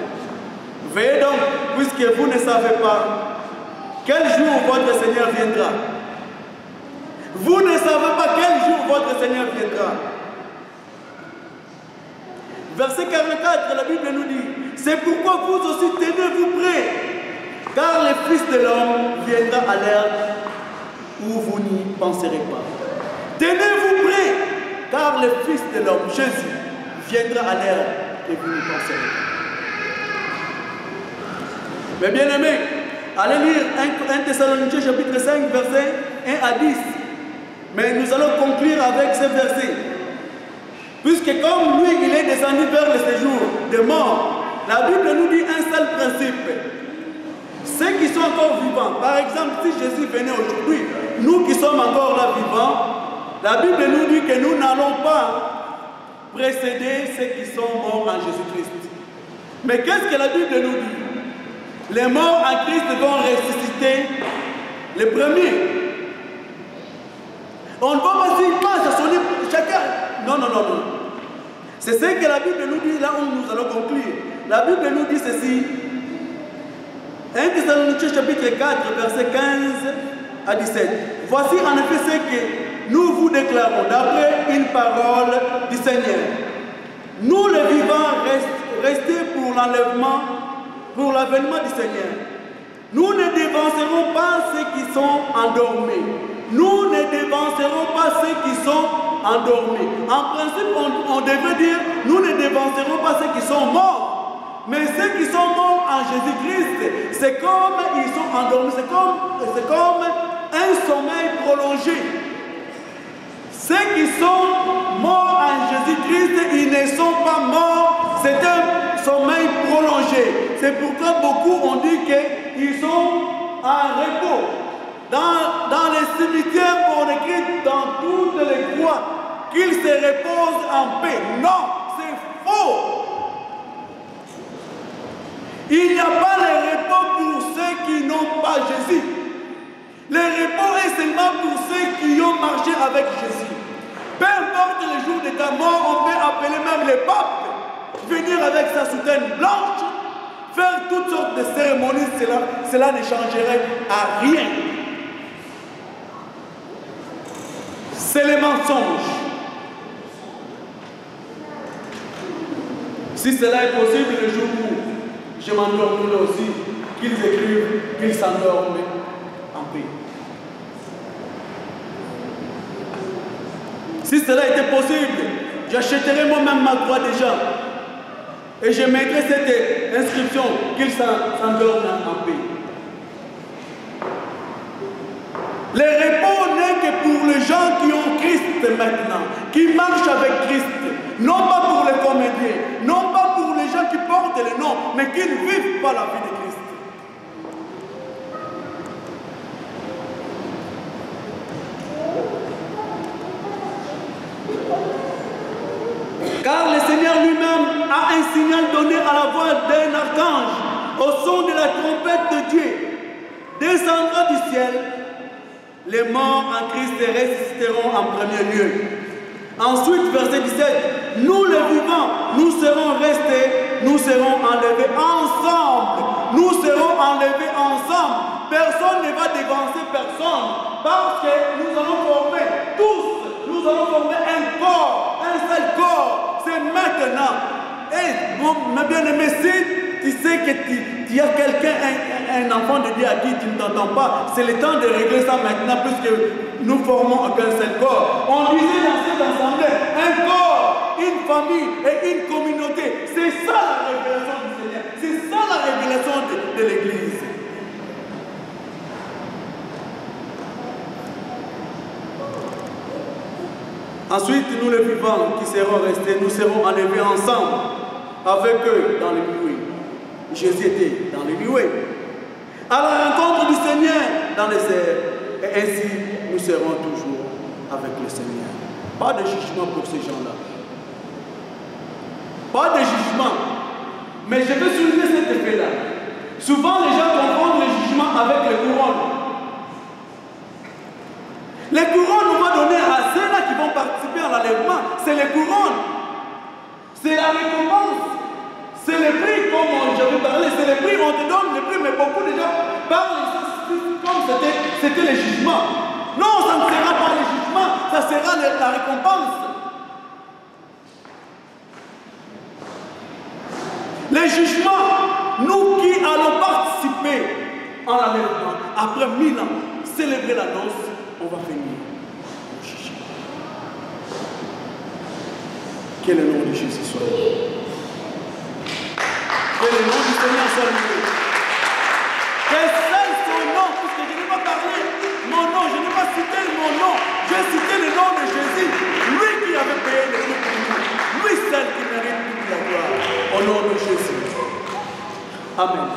Veillez donc, puisque vous ne savez pas quel jour votre Seigneur viendra. Vous ne savez pas quel jour votre Seigneur viendra. Verset 44, la Bible nous dit, c'est pourquoi vous aussi tenez-vous prêts, car le Fils de l'homme viendra à l'heure où vous n'y penserez pas. Tenez-vous prêts, car le Fils de l'homme, Jésus, viendra à l'heure et vous n'y penserez pas. Mais bien aimé, allez lire 1 Thessaloniciens chapitre 5, versets 1 à 10. Mais nous allons conclure avec ce verset. Puisque comme lui, il est descendu vers le séjour des morts, la Bible nous dit un seul principe. Ceux qui sont encore vivants, par exemple, si Jésus venait aujourd'hui, nous qui sommes encore là vivants, la Bible nous dit que nous n'allons pas précéder ceux qui sont morts en Jésus-Christ. Mais qu'est-ce que la Bible nous dit? Les morts en Christ vont ressusciter les premiers. On ne va pas dire pas, ça sonne chacun. Non, non, non, non. C'est ce que la Bible nous dit là où nous allons conclure. La Bible nous dit ceci. 1 Thessaloniciens chapitre 4, verset 15 à 17. Voici en effet ce que nous vous déclarons d'après une parole du Seigneur. Nous les vivants restés pour l'enlèvement, pour l'avènement du Seigneur. Nous ne dévancerons pas ceux qui sont endormis. Nous ne dévancerons pas ceux qui sont endormis. En principe, on devrait dire, nous ne dévancerons pas ceux qui sont morts. Mais ceux qui sont morts en Jésus-Christ, c'est comme ils sont endormis, c'est comme un sommeil prolongé. Ceux qui sont morts en Jésus-Christ, ils ne sont pas morts, c'est un sommeil prolongé. C'est pourquoi beaucoup ont dit qu'ils sont en repos. Dans les cimetières, on écrit dans toutes les croix qu'ils se reposent en paix. Non, c'est faux. Il n'y a pas le repos pour ceux qui n'ont pas Jésus. Le repos est seulement pour ceux qui ont marché avec Jésus. Peu importe le jour de ta mort, on peut appeler même le pape, venir avec sa soutane blanche, faire toutes sortes de cérémonies, cela ne changerait à rien. C'est le mensonge. Si cela est possible le jour où je m'endormirai aussi, qu'ils écrivent qu'ils s'endorment en paix. Si cela était possible, j'achèterais moi-même ma croix déjà. Et je mettrais cette inscription qu'ils s'endorment en paix. Le repos n'est que pour les gens qui ont Christ maintenant, qui marchent avec Christ. Non pas pour les comédiens, non pas pour les gens qui portent le nom, mais qui ne vivent pas la vie de Christ. Car le Seigneur lui un signal donné à la voix d'un archange, au son de la trompette de Dieu, descendra du ciel. Les morts en Christ ressusciteront en premier lieu. Ensuite, verset 17, nous les vivants, nous serons restés, nous serons enlevés ensemble. Nous serons enlevés ensemble. Personne ne va dévancer personne. Parce que nous allons former tous, nous allons former un corps, un seul corps. C'est maintenant. Et mon bien-aimé, si tu sais que tu as quelqu'un, un enfant de Dieu à qui tu ne t'entends pas, c'est le temps de régler ça maintenant, puisque nous formons qu'un seul corps. On disait dans cette assemblée, un corps, une famille et une communauté. C'est ça la révélation du Seigneur. C'est ça la révélation de l'Église. Ensuite, nous les vivants qui serons restés, nous serons enlevés ensemble avec eux dans les nuées. Jésus était dans les nuées. À la rencontre du Seigneur dans les airs. Et ainsi, nous serons toujours avec le Seigneur. Pas de jugement pour ces gens-là. Pas de jugement. Mais je veux souligner cet effet-là. Souvent, les gens confondent le jugement avec les couronnes. Les couronnes, on va donner à ceux-là qui vont participer à l'enlèvement. C'est les couronnes. C'est la récompense. C'est les prix, comme je vous parlais. C'est les prix, on te donne les prix. Mais beaucoup de gens parlent comme c'était les jugements. Non, ça ne sera pas les jugements. Ça sera la récompense. Les jugements, nous qui allons participer à l'enlèvement, après 1000 ans, célébrer la noce, on va venir au jugement. Que le nom de Jésus soit loué. Que le nom du Seigneur soit loué. Que seul son nom, puisque je n'ai pas parlé mon nom, je n'ai pas cité mon nom, j'ai cité le nom de Jésus, lui qui avait payé le prix pour nous, lui seul qui mérite toute la gloire, au nom de Jésus. Amen.